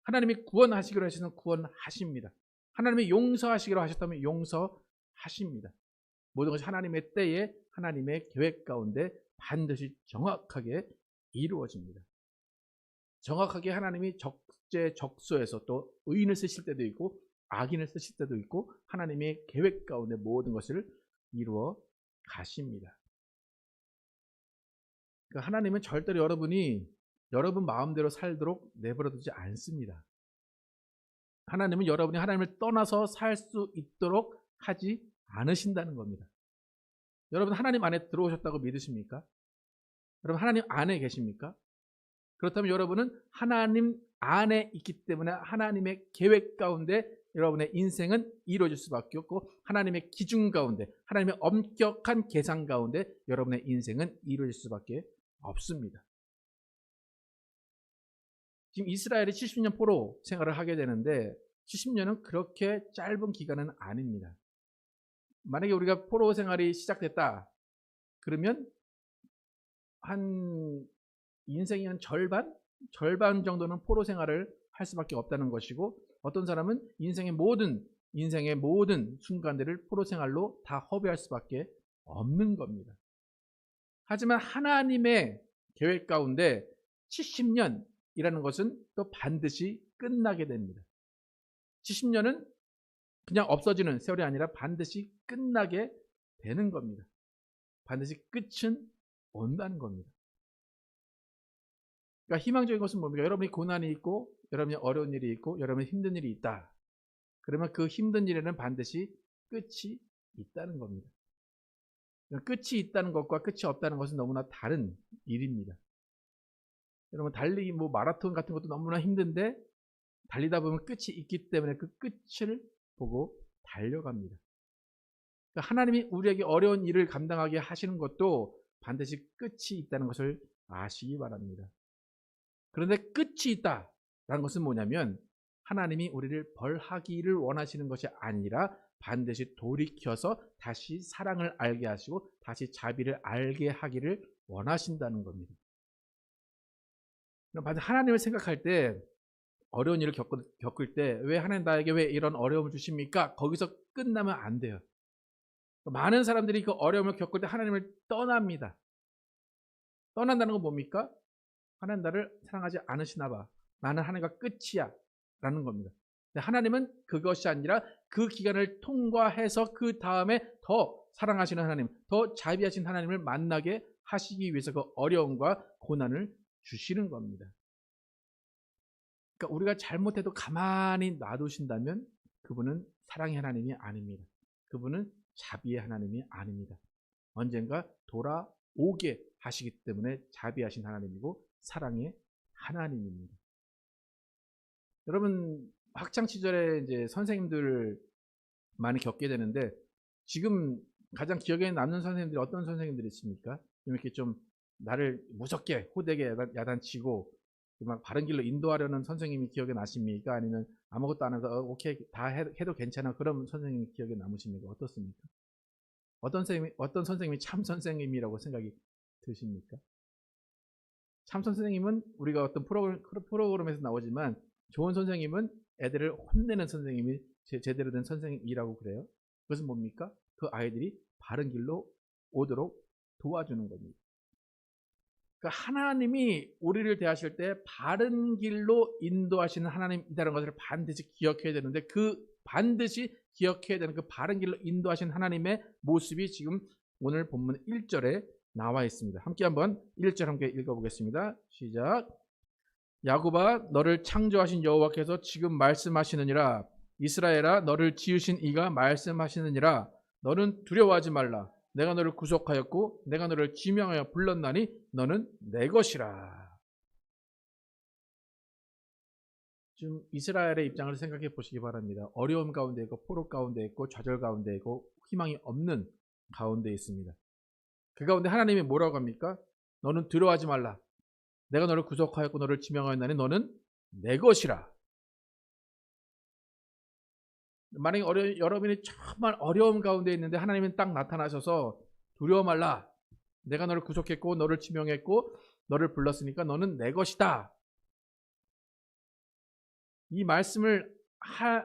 하나님이 구원하시기로 했으면 구원하십니다. 하나님이 용서하시기로 하셨다면 용서하십니다. 모든 것이 하나님의 때에 하나님의 계획 가운데 반드시 정확하게 이루어집니다. 정확하게 하나님이 적재적소에서 또 의인을 쓰실 때도 있고 악인을 쓰실 때도 있고 하나님의 계획 가운데 모든 것을 이루어 가십니다. 그러니까 하나님은 절대로 여러분이 여러분 마음대로 살도록 내버려 두지 않습니다. 하나님은 여러분이 하나님을 떠나서 살 수 있도록 하지 않으신다는 겁니다. 여러분 하나님 안에 들어오셨다고 믿으십니까? 여러분 하나님 안에 계십니까? 그렇다면 여러분은 하나님 안에 있기 때문에 하나님의 계획 가운데 여러분의 인생은 이루어질 수밖에 없고 하나님의 기준 가운데 하나님의 엄격한 계산 가운데 여러분의 인생은 이루어질 수밖에 없습니다. 지금 이스라엘이 70년 포로 생활을 하게 되는데 70년은 그렇게 짧은 기간은 아닙니다. 만약에 우리가 포로 생활이 시작됐다 그러면 한 인생의 한 절반 정도는 포로 생활을 할 수밖에 없다는 것이고 어떤 사람은 인생의 모든 순간들을 포로 생활로 다 허비할 수밖에 없는 겁니다. 하지만 하나님의 계획 가운데 70년이라는 것은 또 반드시 끝나게 됩니다. 70년은 그냥 없어지는 세월이 아니라 반드시 끝나게 되는 겁니다. 반드시 끝은 온다는 겁니다. 그러니까 희망적인 것은 뭡니까? 여러분이 고난이 있고 여러분이 어려운 일이 있고 여러분이 힘든 일이 있다. 그러면 그 힘든 일에는 반드시 끝이 있다는 겁니다. 끝이 있다는 것과 끝이 없다는 것은 너무나 다른 일입니다. 여러분 달리기 마라톤 같은 것도 너무나 힘든데 달리다 보면 끝이 있기 때문에 그 끝을 보고 달려갑니다. 그러니까 하나님이 우리에게 어려운 일을 감당하게 하시는 것도 반드시 끝이 있다는 것을 아시기 바랍니다. 그런데 끝이 있다라는 것은 뭐냐면 하나님이 우리를 벌하기를 원하시는 것이 아니라 반드시 돌이켜서 다시 사랑을 알게 하시고 다시 자비를 알게 하기를 원하신다는 겁니다. 반드시 하나님을 생각할 때 어려운 일을 겪을 때 왜 하나님 나에게 왜 이런 어려움을 주십니까? 거기서 끝나면 안 돼요. 많은 사람들이 그 어려움을 겪을 때 하나님을 떠납니다. 떠난다는 건 뭡니까? 하나님 나를 사랑하지 않으시나 봐. 나는 하나님과 끝이야 라는 겁니다. 하나님은 그것이 아니라 그 기간을 통과해서 그 다음에 더 사랑하시는 하나님, 더 자비하신 하나님을 만나게 하시기 위해서 그 어려움과 고난을 주시는 겁니다. 그러니까 우리가 잘못해도 가만히 놔두신다면 그분은 사랑의 하나님이 아닙니다. 그분은 자비의 하나님이 아닙니다. 언젠가 돌아오게 하시기 때문에 자비하신 하나님이고 사랑의 하나님입니다. 여러분 학창 시절에 이제 선생님들 많이 겪게 되는데 지금 가장 기억에 남는 선생님들이 어떤 선생님들이 있습니까? 이렇게 좀 나를 무섭게 호되게 야단치고 막 바른 길로 인도하려는 선생님이 기억에 나십니까? 아니면 아무것도 안 해서 오케이 다 해도 괜찮아 그런 선생님이 기억에 남으십니까? 어떻습니까? 어떤 선생님이 참 선생님이라고 생각이 드십니까? 참 선생님은 우리가 어떤 프로그램에서 나오지만 좋은 선생님은 애들을 혼내는 선생님이 제대로 된 선생님이라고 그래요. 그것은 뭡니까? 그 아이들이 바른 길로 오도록 도와주는 겁니다. 그러니까 하나님이 우리를 대하실 때 바른 길로 인도하시는 하나님이라는 것을 반드시 기억해야 되는데 그 반드시 기억해야 되는 그 바른 길로 인도하시는 하나님의 모습이 지금 오늘 본문 1절에 나와 있습니다. 함께 한번 1절 함께 읽어보겠습니다. 시작. 야곱아 너를 창조하신 여호와께서 지금 말씀하시느니라. 이스라엘아 너를 지으신 이가 말씀하시느니라. 너는 두려워하지 말라. 내가 너를 구속하였고 내가 너를 지명하여 불렀나니 너는 내 것이라. 지금 이스라엘의 입장을 생각해 보시기 바랍니다. 어려움 가운데 있고 포로 가운데 있고 좌절 가운데 있고 희망이 없는 가운데 있습니다. 그 가운데 하나님이 뭐라고 합니까? 너는 두려워하지 말라. 내가 너를 구속하였고 너를 지명하였나니 너는 내 것이라. 만약에 여러분이 정말 어려움 가운데 있는데 하나님은 딱 나타나셔서 두려워 말라. 내가 너를 구속했고 너를 지명했고 너를 불렀으니까 너는 내 것이다. 이 말씀을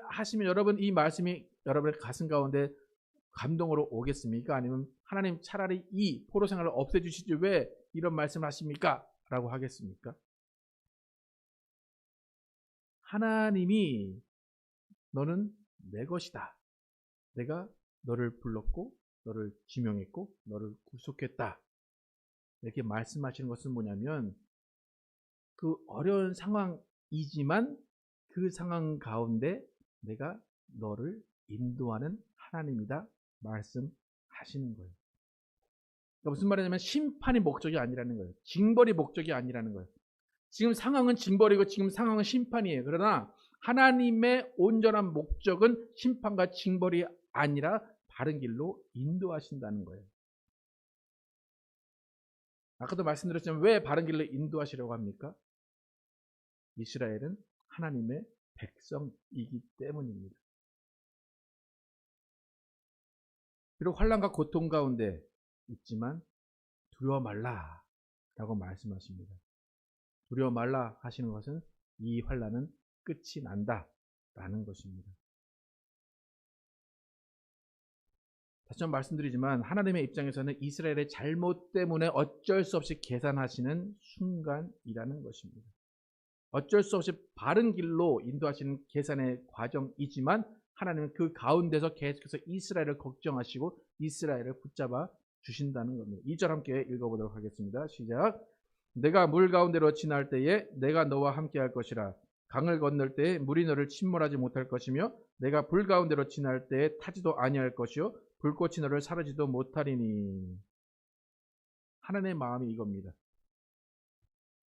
하시면 여러분 이 말씀이 여러분의 가슴 가운데 감동으로 오겠습니까? 아니면 하나님 차라리 이 포로 생활을 없애주시지 왜 이런 말씀을 하십니까? 라고 하겠습니까? 하나님이 너는 내 것이다. 내가 너를 불렀고 너를 지명했고 너를 구속했다. 이렇게 말씀하시는 것은 뭐냐면 그 어려운 상황이지만 그 상황 가운데 내가 너를 인도하는 하나님이다 말씀하시는 거예요. 그러니까 무슨 말이냐면 심판이 목적이 아니라는 거예요. 징벌이 목적이 아니라는 거예요. 지금 상황은 징벌이고 지금 상황은 심판이에요. 그러나 하나님의 온전한 목적은 심판과 징벌이 아니라 바른 길로 인도하신다는 거예요. 아까도 말씀드렸지만 왜 바른 길로 인도하시려고 합니까? 이스라엘은 하나님의 백성이기 때문입니다. 비록 환난과 고통 가운데 있지만 두려워 말라 라고 말씀하십니다. 두려워 말라 하시는 것은 이 환난은 끝이 난다 라는 것입니다. 다시 한번 말씀드리지만 하나님의 입장에서는 이스라엘의 잘못 때문에 어쩔 수 없이 계산하시는 순간이라는 것입니다. 어쩔 수 없이 바른 길로 인도하시는 계산의 과정이지만 하나님은 그 가운데서 계속해서 이스라엘을 걱정하시고 이스라엘을 붙잡아 주신다는 겁니다. 2절 함께 읽어보도록 하겠습니다. 시작. 내가 물 가운데로 지날 때에 내가 너와 함께 할 것이라. 강을 건널 때에 물이 너를 침몰하지 못할 것이며 내가 불 가운데로 지날 때에 타지도 아니할 것이요 불꽃이 너를 사르지도 못하리니. 하나님의 마음이 이겁니다.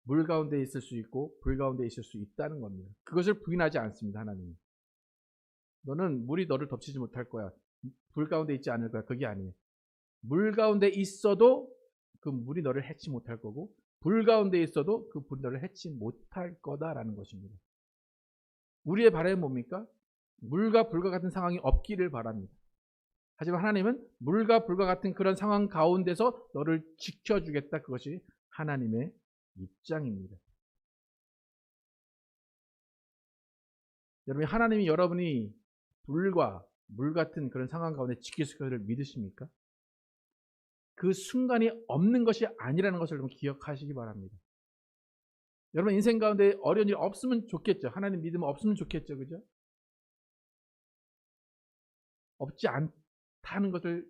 물 가운데 있을 수 있고 불 가운데 있을 수 있다는 겁니다. 그것을 부인하지 않습니다. 하나님이. 너는 물이 너를 덮치지 못할 거야. 불 가운데 있지 않을 거야. 그게 아니에요. 물 가운데 있어도 그 물이 너를 해치 못할 거고 불 가운데 있어도 그 불이 너를 해치 못할 거다라는 것입니다. 우리의 바람은 뭡니까? 물과 불과 같은 상황이 없기를 바랍니다. 하지만 하나님은 물과 불과 같은 그런 상황 가운데서 너를 지켜주겠다. 그것이 하나님의 입장입니다. 여러분, 하나님이 여러분이 불과 물 같은 그런 상황 가운데 지키실 것을 믿으십니까? 그 순간이 없는 것이 아니라는 것을 여러분 기억하시기 바랍니다. 여러분 인생 가운데 어려운 일 없으면 좋겠죠. 하나님 믿으면 없으면 좋겠죠. 그죠? 없지 않다는 것을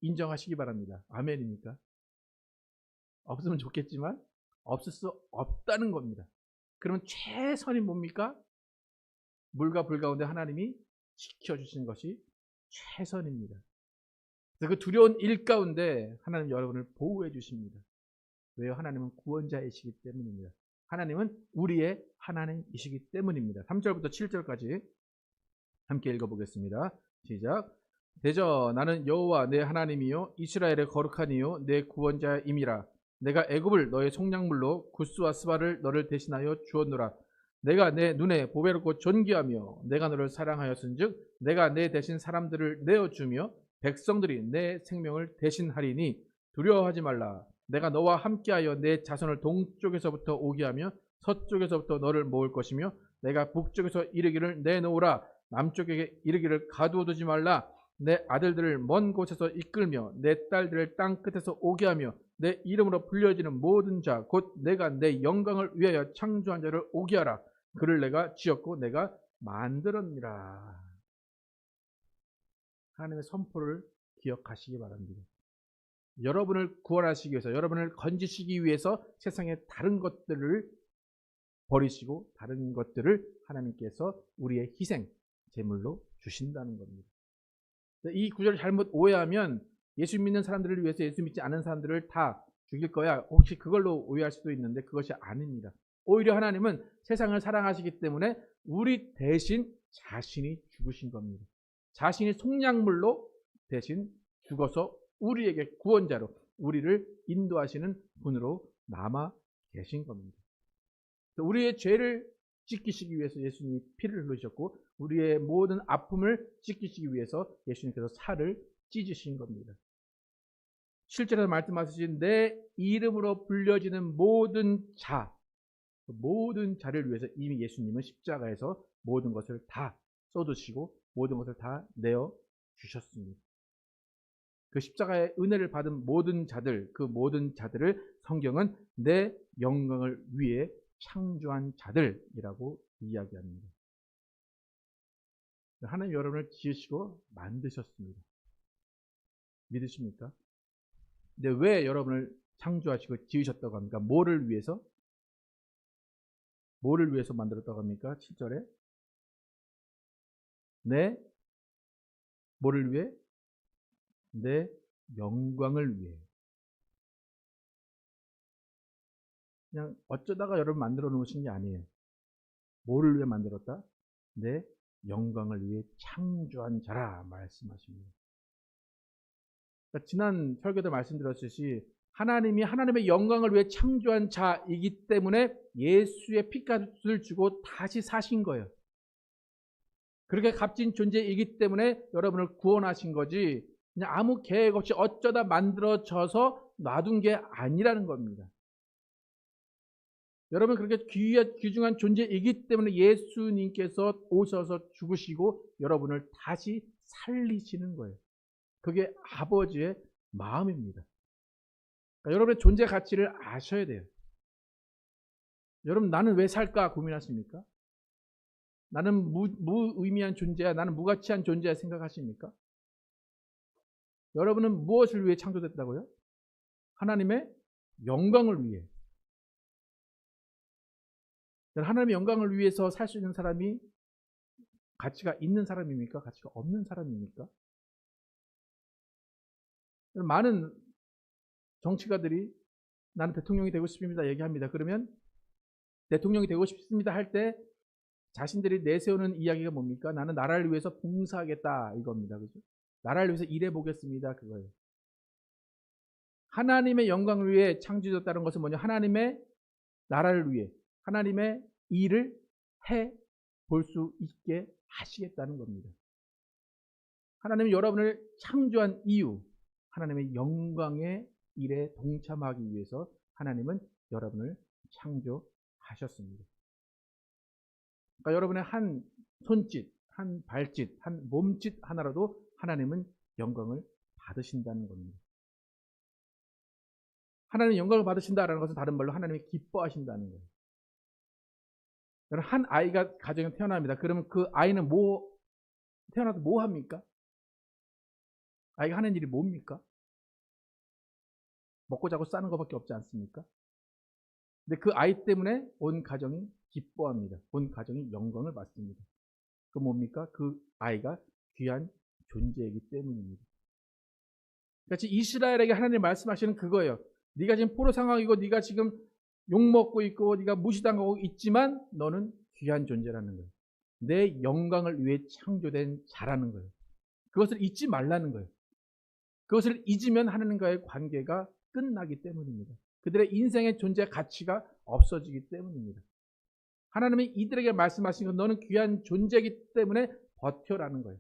인정하시기 바랍니다. 아멘입니까? 없으면 좋겠지만 없을 수 없다는 겁니다. 그러면 최선이 뭡니까? 물과 불 가운데 하나님이 지켜주시는 것이 최선입니다. 그래서 그 두려운 일 가운데 하나님 여러분을 보호해 주십니다. 왜요? 하나님은 구원자이시기 때문입니다. 하나님은 우리의 하나님이시기 때문입니다. 3절부터 7절까지 함께 읽어보겠습니다. 시작. 대저 나는 여호와 내 하나님이요 이스라엘의 거룩한 이요 내 구원자임이라. 내가 애굽을 너의 속량물로 구스와 스바를 너를 대신하여 주었노라. 내가 내 눈에 보배롭고 존귀하며 내가 너를 사랑하였은즉 내가 내 대신 사람들을 내어주며 백성들이 내 생명을 대신하리니 두려워하지 말라. 내가 너와 함께하여 내 자손을 동쪽에서부터 오게 하며 서쪽에서부터 너를 모을 것이며 내가 북쪽에서 이르기를 내놓으라. 남쪽에게 이르기를 가두어두지 말라. 내 아들들을 먼 곳에서 이끌며 내 딸들을 땅 끝에서 오게 하며 내 이름으로 불려지는 모든 자 곧 내가 내 영광을 위하여 창조한 자를 오게 하라. 그를 내가 지었고 내가 만들었니라. 하나님의 선포를 기억하시기 바랍니다. 여러분을 구원하시기 위해서, 여러분을 건지시기 위해서 세상의 다른 것들을 버리시고 다른 것들을 하나님께서 우리의 희생, 제물로 주신다는 겁니다. 이 구절을 잘못 오해하면 예수 믿는 사람들을 위해서 예수 믿지 않은 사람들을 다 죽일 거야. 혹시 그걸로 오해할 수도 있는데 그것이 아닙니다. 오히려 하나님은 세상을 사랑하시기 때문에 우리 대신 자신이 죽으신 겁니다. 자신이 속량물로 대신 죽어서 우리에게 구원자로 우리를 인도하시는 분으로 남아 계신 겁니다. 우리의 죄를 씻기시기 위해서 예수님이 피를 흘리셨고 우리의 모든 아픔을 씻기시기 위해서 예수님께서 살을 찢으신 겁니다. 실제로 말씀하신 내 이름으로 불려지는 모든 자를 위해서 이미 예수님은 십자가에서 모든 것을 다 쏟으시고 모든 것을 다 내어 주셨습니다. 그 십자가의 은혜를 받은 모든 자들, 그 모든 자들을 성경은 내 영광을 위해 창조한 자들이라고 이야기합니다. 하나님 여러분을 지으시고 만드셨습니다. 믿으십니까? 근데 왜 여러분을 창조하시고 지으셨다고 합니까? 뭐를 위해서? 뭐를 위해서 만들었다고 합니까? 7절에 내 뭐를 위해? 내 영광을 위해. 그냥 어쩌다가 여러분 만들어 놓으신 게 아니에요. 뭐를 위해 만들었다? 내 영광을 위해 창조한 자라 말씀하십니다. 그러니까 지난 설교도 말씀드렸듯이 하나님이 하나님의 영광을 위해 창조한 자이기 때문에 예수의 피값을 주고 다시 사신 거예요. 그렇게 값진 존재이기 때문에 여러분을 구원하신 거지 그냥 아무 계획 없이 어쩌다 만들어져서 놔둔 게 아니라는 겁니다. 여러분 그렇게 귀중한 존재이기 때문에 예수님께서 오셔서 죽으시고 여러분을 다시 살리시는 거예요. 그게 아버지의 마음입니다. 그러니까 여러분의 존재 가치를 아셔야 돼요. 여러분 나는 왜 살까 고민하십니까? 나는 무의미한 존재야, 나는 무가치한 존재야 생각하십니까? 여러분은 무엇을 위해 창조됐다고요? 하나님의 영광을 위해. 하나님의 영광을 위해서 살 수 있는 사람이 가치가 있는 사람입니까? 가치가 없는 사람입니까? 많은 정치가들이 나는 대통령이 되고 싶습니다 얘기합니다. 그러면 대통령이 되고 싶습니다 할 때 자신들이 내세우는 이야기가 뭡니까? 나는 나라를 위해서 봉사하겠다 이겁니다. 그죠? 나라를 위해서 일해 보겠습니다. 그거예요. 하나님의 영광을 위해 창조되었다는 것은 뭐냐? 하나님의 나라를 위해 하나님의 일을 해 볼 수 있게 하시겠다는 겁니다. 하나님이 여러분을 창조한 이유, 하나님의 영광의 일에 동참하기 위해서 하나님은 여러분을 창조하셨습니다. 그러니까 여러분의 한 손짓, 한 발짓, 한 몸짓 하나라도 하나님은 영광을 받으신다는 겁니다. 하나님의 영광을 받으신다는 것은 다른 말로 하나님이 기뻐하신다는 거예요. 여러분 한 아이가 가정에 태어납니다. 그러면 그 아이는 태어나서 뭐 합니까? 아이가 하는 일이 뭡니까? 먹고 자고 싸는 것밖에 없지 않습니까? 근데 그 아이 때문에 온 가정이 기뻐합니다. 온 가정이 영광을 받습니다. 그 뭡니까? 그 아이가 귀한 존재이기 때문입니다. 그러니까 이스라엘에게 하나님 말씀하시는 그거예요. 네가 지금 포로 상황이고 네가 지금 욕먹고 있고 네가 무시당하고 있지만 너는 귀한 존재라는 거예요. 내 영광을 위해 창조된 자라는 거예요. 그것을 잊지 말라는 거예요. 그것을 잊으면 하나님과의 관계가 끝나기 때문입니다. 그들의 인생의 존재 가치가 없어지기 때문입니다. 하나님이 이들에게 말씀하신 건 너는 귀한 존재이기 때문에 버텨라는 거예요.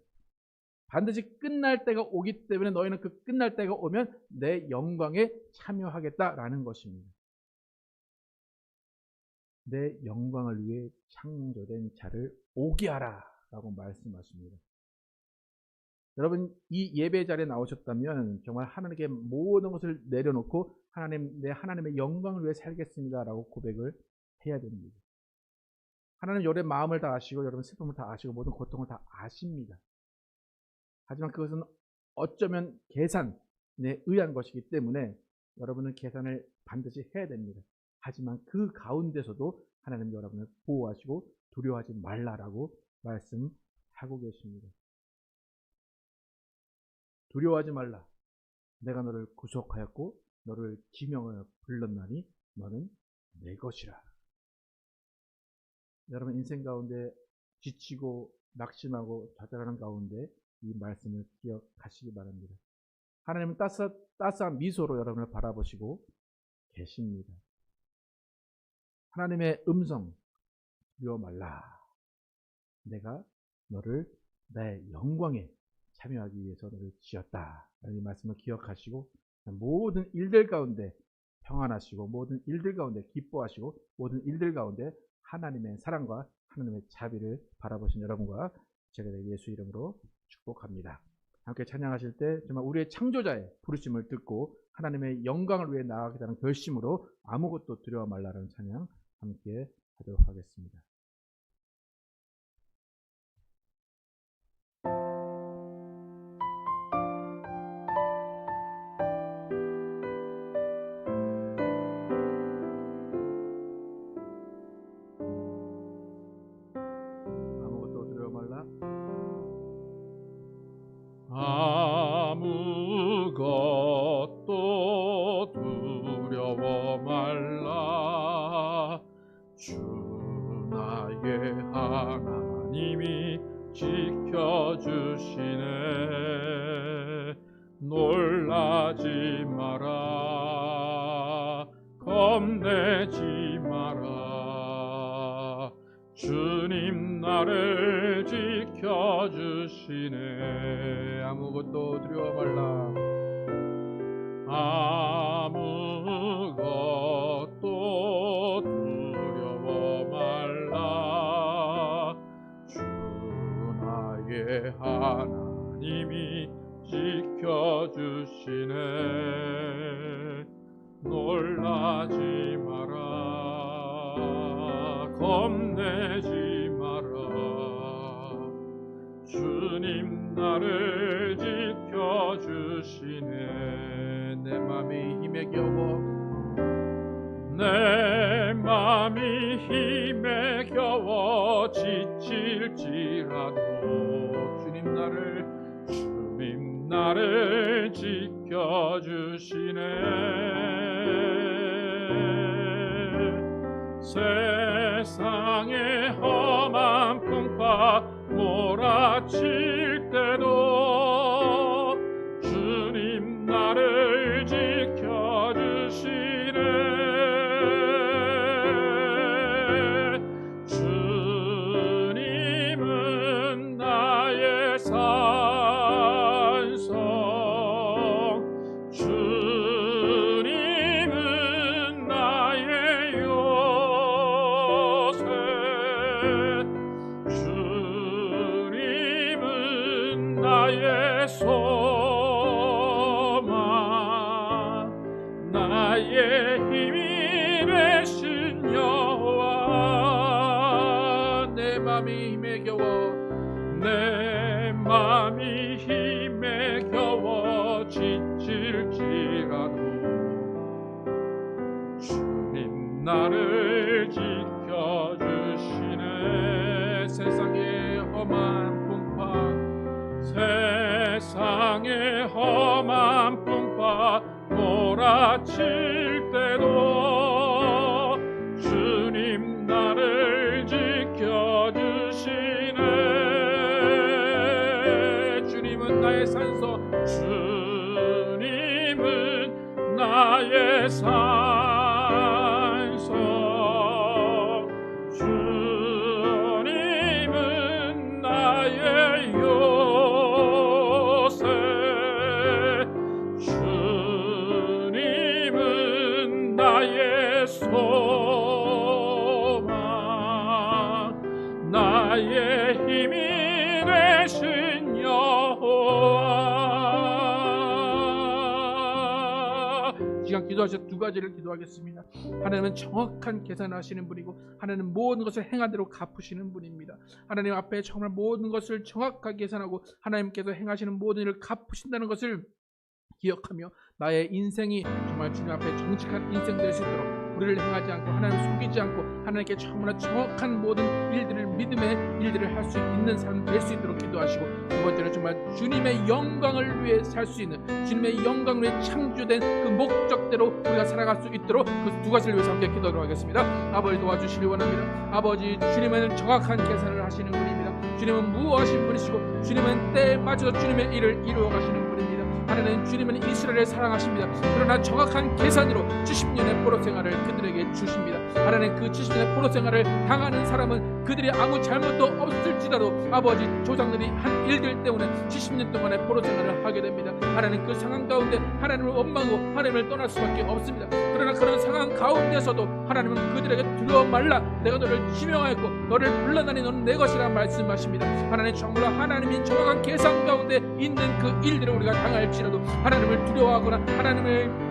반드시 끝날 때가 오기 때문에 너희는 그 끝날 때가 오면 내 영광에 참여하겠다라는 것입니다. 내 영광을 위해 창조된 자를 오게 하라 라고 말씀하십니다. 여러분 이 예배 자리에 나오셨다면 정말 하나님께 모든 것을 내려놓고 하나님의 영광을 위해 살겠습니다 라고 고백을 해야 됩니다. 하나님 여러분의 마음을 다 아시고 여러분 슬픔을 다 아시고 모든 고통을 다 아십니다. 하지만 그것은 어쩌면 계산에 의한 것이기 때문에 여러분은 계산을 반드시 해야 됩니다. 하지만 그 가운데서도 하나님 여러분을 보호하시고 두려워하지 말라라고 말씀하고 계십니다. 두려워하지 말라. 내가 너를 구속하였고 너를 지명하여 불렀나니 너는 내 것이라. 여러분 인생 가운데 지치고 낙심하고 좌절하는 가운데 이 말씀을 기억하시기 바랍니다. 하나님은 따스한 미소로 여러분을 바라보시고 계십니다. 하나님의 음성 두려워 말라. 내가 너를 내 영광에 참여하기 위해서 너를 지었다. 이 말씀을 기억하시고 모든 일들 가운데 평안하시고 모든 일들 가운데 기뻐하시고 모든 일들 가운데 하나님의 사랑과 하나님의 자비를 바라보신 여러분과 제가 예수 이름으로 축복합니다. 함께 찬양하실 때 정말 우리의 창조자의 부르심을 듣고 하나님의 영광을 위해 나아가겠다는 결심으로 아무것도 두려워 말라라는 찬양 함께 하도록 하겠습니다. 지켜주시네. 놀라지 마라, 겁내지 마라. 주님 나를 지켜주시네. 아무것도 두려워 말라. 아무것도 두려워 말라. 주 나의 하나님이 지켜주시네. 놀라지 마라, 겁내지 마라. 주님 나를 지켜주시네. 내 맘이 힘에 겨워, 내 맘이 힘에 겨워 지칠지라도 주님 나를 지켜주시네. 세상의 험한 풍파 몰아칠 때도 주님 나를 지켜주시네. 주님은 나의 산성, 주님은 나의 요새, 주님은 나의 소망, 나의 힘이 되신 여호와. 내 맘이 힘에 겨워, 내 맘이 힘에 겨워 지칠지라도 주님 나를 지켜주시네. 세상의 험한 풍파, 세상의 험한 풍파 몰아칠 때도 주님 나를 지켜주시네. 주님은 나의 산소, 주님은 나의 산성, 주님은 나의 요새, 주님은 나의 소망, 나의 힘이 되신 여호와. 지금 기도하셔서 두 가지를 기도하겠습니다. 하나님은 정확한 계산을 하시는 분이고, 하나님은 모든 것을 행한 대로 갚으시는 분입니다. 하나님 앞에 정말 모든 것을 정확하게 계산하고 하나님께서 행하시는 모든 일을 갚으신다는 것을 기억하며 나의 인생이 정말 주님 앞에 정직한 인생 될 수 있도록 불의를 행하지 않고 하나님을 속이지 않고 하나님께 정말 정확한 모든 일들을, 믿음의 일들을 할 수 있는 삶 될 수 있도록 기도하시고, 두 번째는 정말 주님의 영광을 위해 살 수 있는, 주님의 영광을 위해 창조된 그 목적대로 우리가 살아갈 수 있도록 그 두 가지를 위해서 함께 기도하도록 하겠습니다. 아버지 도와주시기 원합니다. 아버지, 주님은 정확한 계산을 하시는 분입니다. 주님은 무엇하신 분이시고 주님은 때에 맞춰서 주님의 일을 이루어 가시는 분입니다. 하나님, 주님은 이스라엘을 사랑하십니다. 그러나 정확한 계산으로 70년의 포로 생활을 그들에게 주십니다. 하나님, 그 70년의 포로 생활을 당하는 사람은 그들이 아무 잘못도 없을지라도 아버지 조상들이 한 일들 때문에 70년 동안의 포로 생활을 하게 됩니다. 하나님, 그 상황 가운데 하나님을 원망하고 하나님을 떠날 수밖에 없습니다. 그러나 그런 상황 가운데서도 하나님은 그들에게 두려워 말라, 내가 너를 지명하였고 너를 불러다니 너는 내 것이라 말씀하십니다. 하나님, 정말로 하나님이 정확한 계산 가운데 있는 그 일들을 우리가 당할지라도 하나님을 두려워하거나 하나님을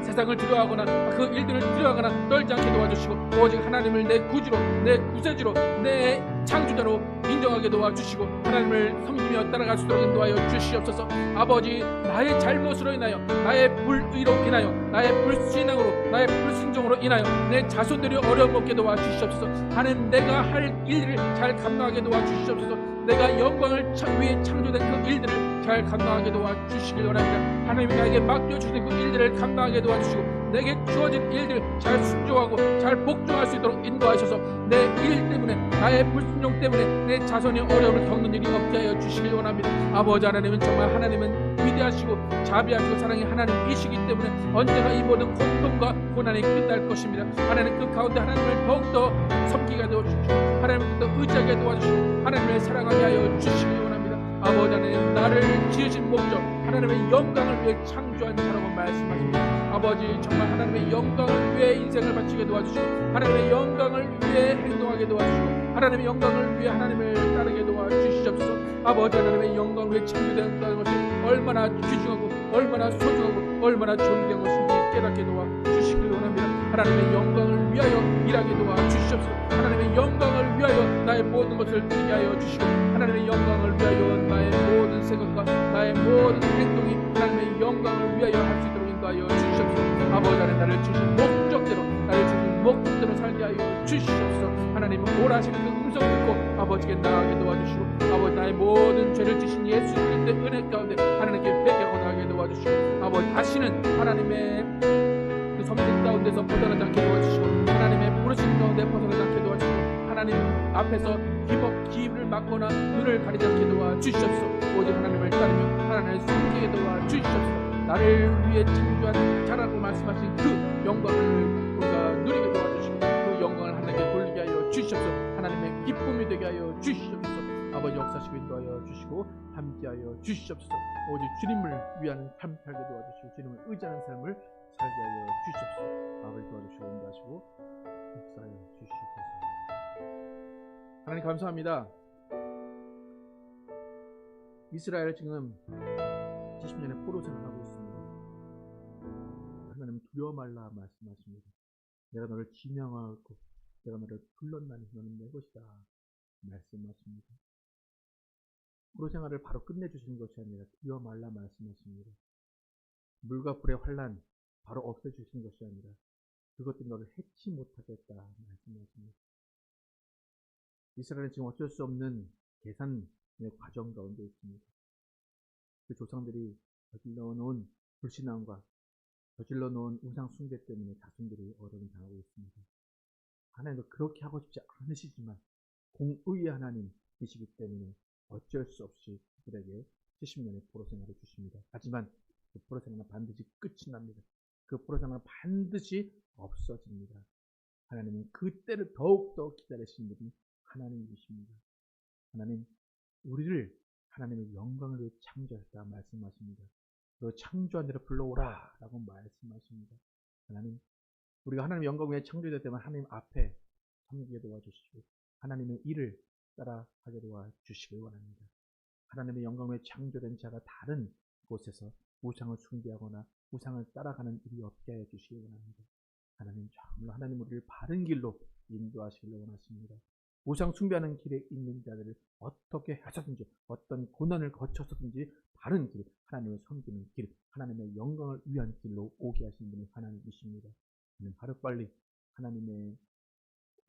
세상을 두려워하거나 그 일들을 두려워하거나 떨지 않게 도와주시고, 오직 하나님을 내 구주로, 내 구세주로, 내 창조자로 인정하게 도와주시고 하나님을 섬기며 따라갈 수 있도록 인도하여 주시옵소서. 아버지, 나의 잘못으로 인하여, 나의 불의로 인하여, 나의 불신앙으로, 나의 불순종으로 인하여 내 자손들이 어려움 없게 도와주시옵소서. 하나님, 내가 할 일을 잘 감당하게 도와주시옵소서. 내가 영광을 위해 창조된 그 일들을 잘 감당하게 도와주시길 원합니다. 하나님이 나에게 맡겨주신 그 일들을 감당하게 도와주시고 내게 주어진 일들 잘 순종하고 잘 복종할 수 있도록 인도하셔서 내 일 때문에 나의 불순종 때문에 내 자손이 어려움을 겪는 일이 없게 하여 주시길 원합니다. 아버지 하나님은 정말 하나님은 위대하시고 자비하시고 사랑이 하나님이시기 때문에 언제가 이 모든 고통과 고난이 끝날 것입니다. 하나님 그 가운데 하나님을 더욱더 섬기게 도와주시고 하나님을 더욱더 의지하게 도와주시고 하나님을 사랑하게 하여 주시길 원합니다. 아버지 하나님 나를 지으신 목적 하나님의 영광을 위해 창조한 자라고 말씀하십니다. 아버지 정말 하나님의 영광을 위해 인생을 바치게 도와주시고 하나님의 영광을 위해 행동하게 도와주시고 하나님의 영광을 위해 하나님을 따르게 도와주시옵소서. 아버지 하나님의 영광을 위해 창조되었다는 것이 얼마나 귀중하고 얼마나 소중하고 얼마나 존귀한 것인지 깨닫게 도와주시길 원합니다. 하나님의 영광을 위하여 일하게 도와주시옵소서. 하나님의 영광을 위하여 나의 모든 것을 드리게 하여 주시고 하나님의 영광을 위하여 나의 모든 생각과 나의 모든 행동이 하나님의 영광을 위하여 할 수 있도록 인도하여 주시옵소서. 아버지 하나님 나를 주신 목적대로 나를 주신 목적대로 살게 하여 주시옵소서. 하나님은 오라 하시는 그 음성을 듣고 아버지께 나아가게 도와주시고 아버지 나의 모든 죄를 지신 예수 그리스도의 은혜 가운데 하나님께 회개하고 나아가게 도와주시고 아버지 다시는 하나님의 그 섬김 가운데서 벗어나지 않게 도와주시고 하나님의 부르심 가운데 벗어나지 않게 도와주시고 하나님 앞에서 귀를 막거나 눈을 가리지 않게 도와주시옵소서. 오직 하나님을 따르며 하나님을 숨기게 도와주시옵소서. 나를 위해 창조한 자라고 말씀하신 그 영광을 우리가 누리게 도와주시고 그 영광을 하나님께 돌리게 하여 주시옵소서. 하나님의 기쁨이 되게 하여 주시옵소서. 아버지 역사시고 인도하여 주시고 함께하여 주시옵소서. 오직 주님을 위한 삶 살게 도와주시고 주님을 의지하는 삶을 살게 하여 주시옵소서. 아버지 도와주시고 인도하시고 역사하여 주시옵소서. 하나님 감사합니다. 이스라엘 지금 70년의 포로생활을 하고 있습니다. 하나님 두려워 말라 말씀하십니다. 내가 너를 지명하고 내가 너를 불렀나니 너는 내 것이다 말씀하십니다. 포로생활을 바로 끝내주시는 것이 아니라 두려워 말라 말씀하십니다. 물과 불의 환난 바로 없애주시는 것이 아니라 그것들이 너를 해치 못하겠다 말씀하십니다. 이스라엘은 지금 어쩔 수 없는 계산의 과정 가운데 있습니다. 그 조상들이 저질러 놓은 불신앙과 저질러 놓은 우상 숭배 때문에 자손들이 어려움을 당하고 있습니다. 하나님도 그렇게 하고 싶지 않으시지만 공의의 하나님이시기 때문에 어쩔 수 없이 그들에게 70년의 포로생활을 주십니다. 하지만 그 포로생활은 반드시 끝이 납니다. 그 포로생활은 반드시 없어집니다. 하나님은 그때를 더욱더 기다리시는 분이 하나님이십니다. 하나님 우리를 하나님의 영광을 위해 창조했다 말씀하십니다. 그 창조한 자를 불러오라 라고 말씀하십니다. 하나님 우리가 하나님의 영광을 위해 창조되었기 때문에 하나님 앞에 섬기게 도와주시고 하나님의 일을 따라가게 도와주시길 원합니다. 하나님의 영광을 위해 창조된 자가 다른 곳에서 우상을 숭배하거나 우상을 따라가는 일이 없게 해 주시기 원합니다. 하나님 정말 하나님 우리를 바른 길로 인도하시길 원하십니다. 우상 숭배하는 길에 있는 자들을 어떻게 하셨든지 어떤 고난을 거쳐서든지 바른 길, 하나님을 섬기는 길, 하나님의 영광을 위한 길로 오게 하시는 분이 하나님이십니다. 하루빨리 하나님의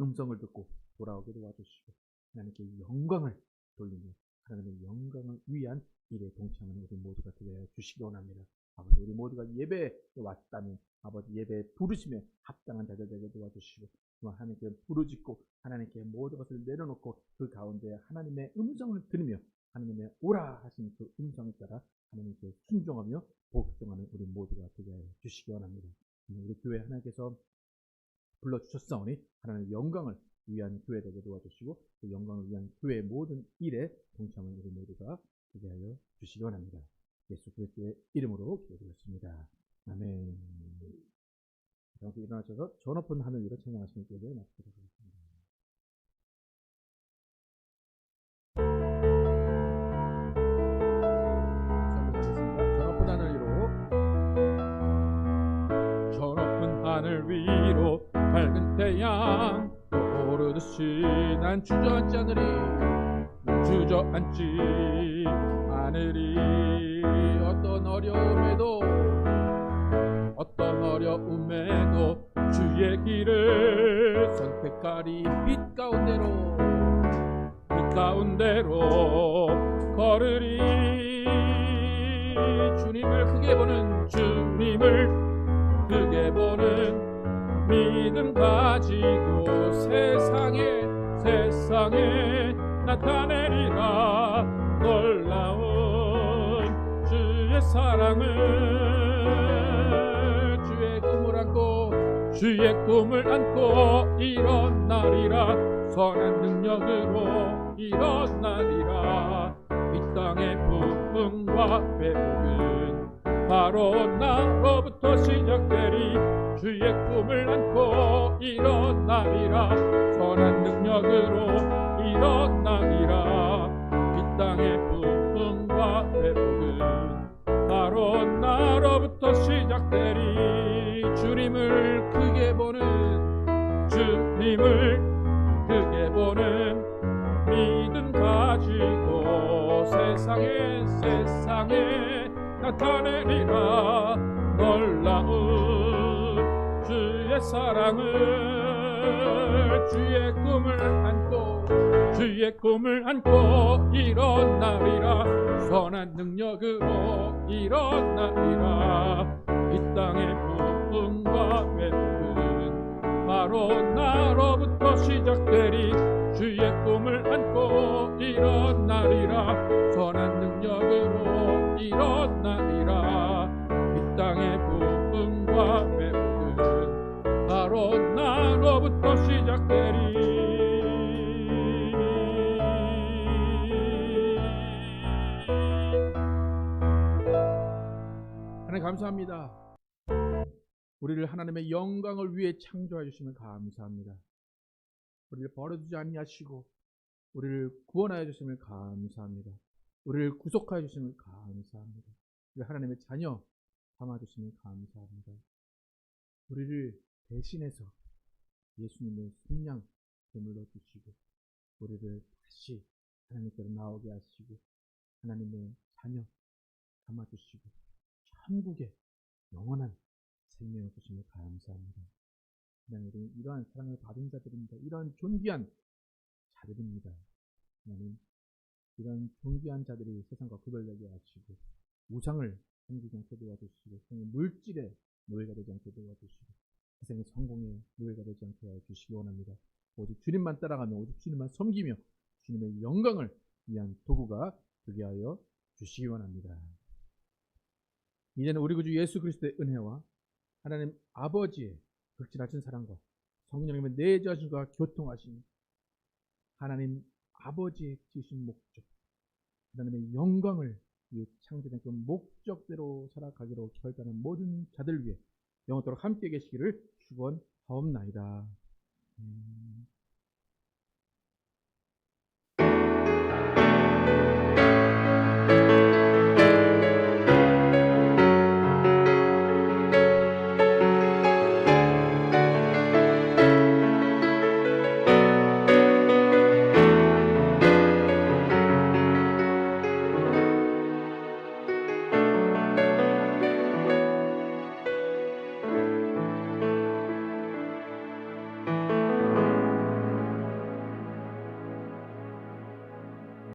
음성을 듣고 돌아오게 도와주시고 하나님께 영광을 돌리며 하나님의 영광을 위한 일에 동참하는 우리 모두가 되게 주시기 원합니다. 아버지 우리 모두가 예배에 왔다면 아버지 예배에 부르심에 합당한 자들 되게 도와주시고 하나님께 부르짖고 하나님께 모든 것을 내려놓고 그 가운데 하나님의 음성을 들으며 하나님의 오라 하신 그 음성을 따라 하나님께 순종하며 복종하는 우리 모두가 되게 주시기 원합니다. 우리 교회 하나님께서 불러주셨사오니 하나님의 영광을 위한 교회 되게 도와주시고 그 영광을 위한 교회의 모든 일에 동참하는 우리 모두가 되게 하여 주시기 원합니다. 예수 그리스도의 이름으로 기도드렸습니다. 아멘. 여러분 일어나셔서 저 높은 하늘 위로 찬양하시는 교회에 맡기도록 하겠습니다. 저 높은 하늘 위로 밝은 태양 오르듯이 난 주저앉지 않으리 어떤 어려움에도 주의 길을 선택하리 빛 가운데로 걸으리 주님을 크게 보는 믿음 가지고 세상에 나타내리라. 놀라운 주의 사랑을, 주의 꿈을 안고 일어나리라. 선한 능력으로 일어나리라. 이 땅의 부흥과 회복은 바로 나로부터 시작되리. 주의 꿈을 안고 일어나리라. 선한 능력으로 일어나리라. 이 땅의 부흥과 회복은 바로 나로부터 시작되리. 주님을 크게 보는, 주님을 크게 보는 믿음 가지고 세상에 나타내리라. 놀라운 주의 사랑을, 주의 꿈을 안고 일어나리라. 선한 능력으로 일어나리라. 이 땅의 부흥과 회복은 바로 나로부터 시작되리. 주의 꿈을 안고 일어나리라. 선한 능력으로 일어나리라. 이 땅의 부흥과 회복은 바로 나로부터 시작되리. 하나님 감사합니다. 우리를 하나님의 영광을 위해 창조해 주시면 감사합니다. 우리를 버려두지 아니하시고 우리를 구원하여 주시면 감사합니다. 우리를 구속하여 주시면 감사합니다. 우리 하나님의 자녀 삼아 주시면 감사합니다. 우리를 대신해서 예수님의 속량 제물로 주시고 우리를 다시 하나님께로 나오게 하시고 하나님의 자녀 삼아 주시고 천국의 영원한 생명을 주시면 감사합니다. 하나님, 우리는 이러한 사랑을 받은 자들입니다. 이러한 존귀한 자들입니다. 하나님, 이러한 존귀한 자들이 세상과 구별되게 하시고 우상을 섬기지 않게 도와주시고 세상의 물질에 노예가 되지 않게 도와주시고 세상의 성공에 노예가 되지 않게 해주시기 원합니다. 오직 주님만 따라가며 오직 주님만 섬기며 주님의 영광을 위한 도구가 되게 하여 주시기 원합니다. 이제는 우리 구주 예수 그리스도의 은혜와 하나님 아버지의 극진하신 사랑과 성령님의 내주하심과 교통하심, 하나님 아버지의 지으신 목적, 하나님의 영광을 위해 창조된 그 목적대로 살아가기로 결단한 모든 자들 위해 영원토록 함께 계시기를 축원하옵나이다.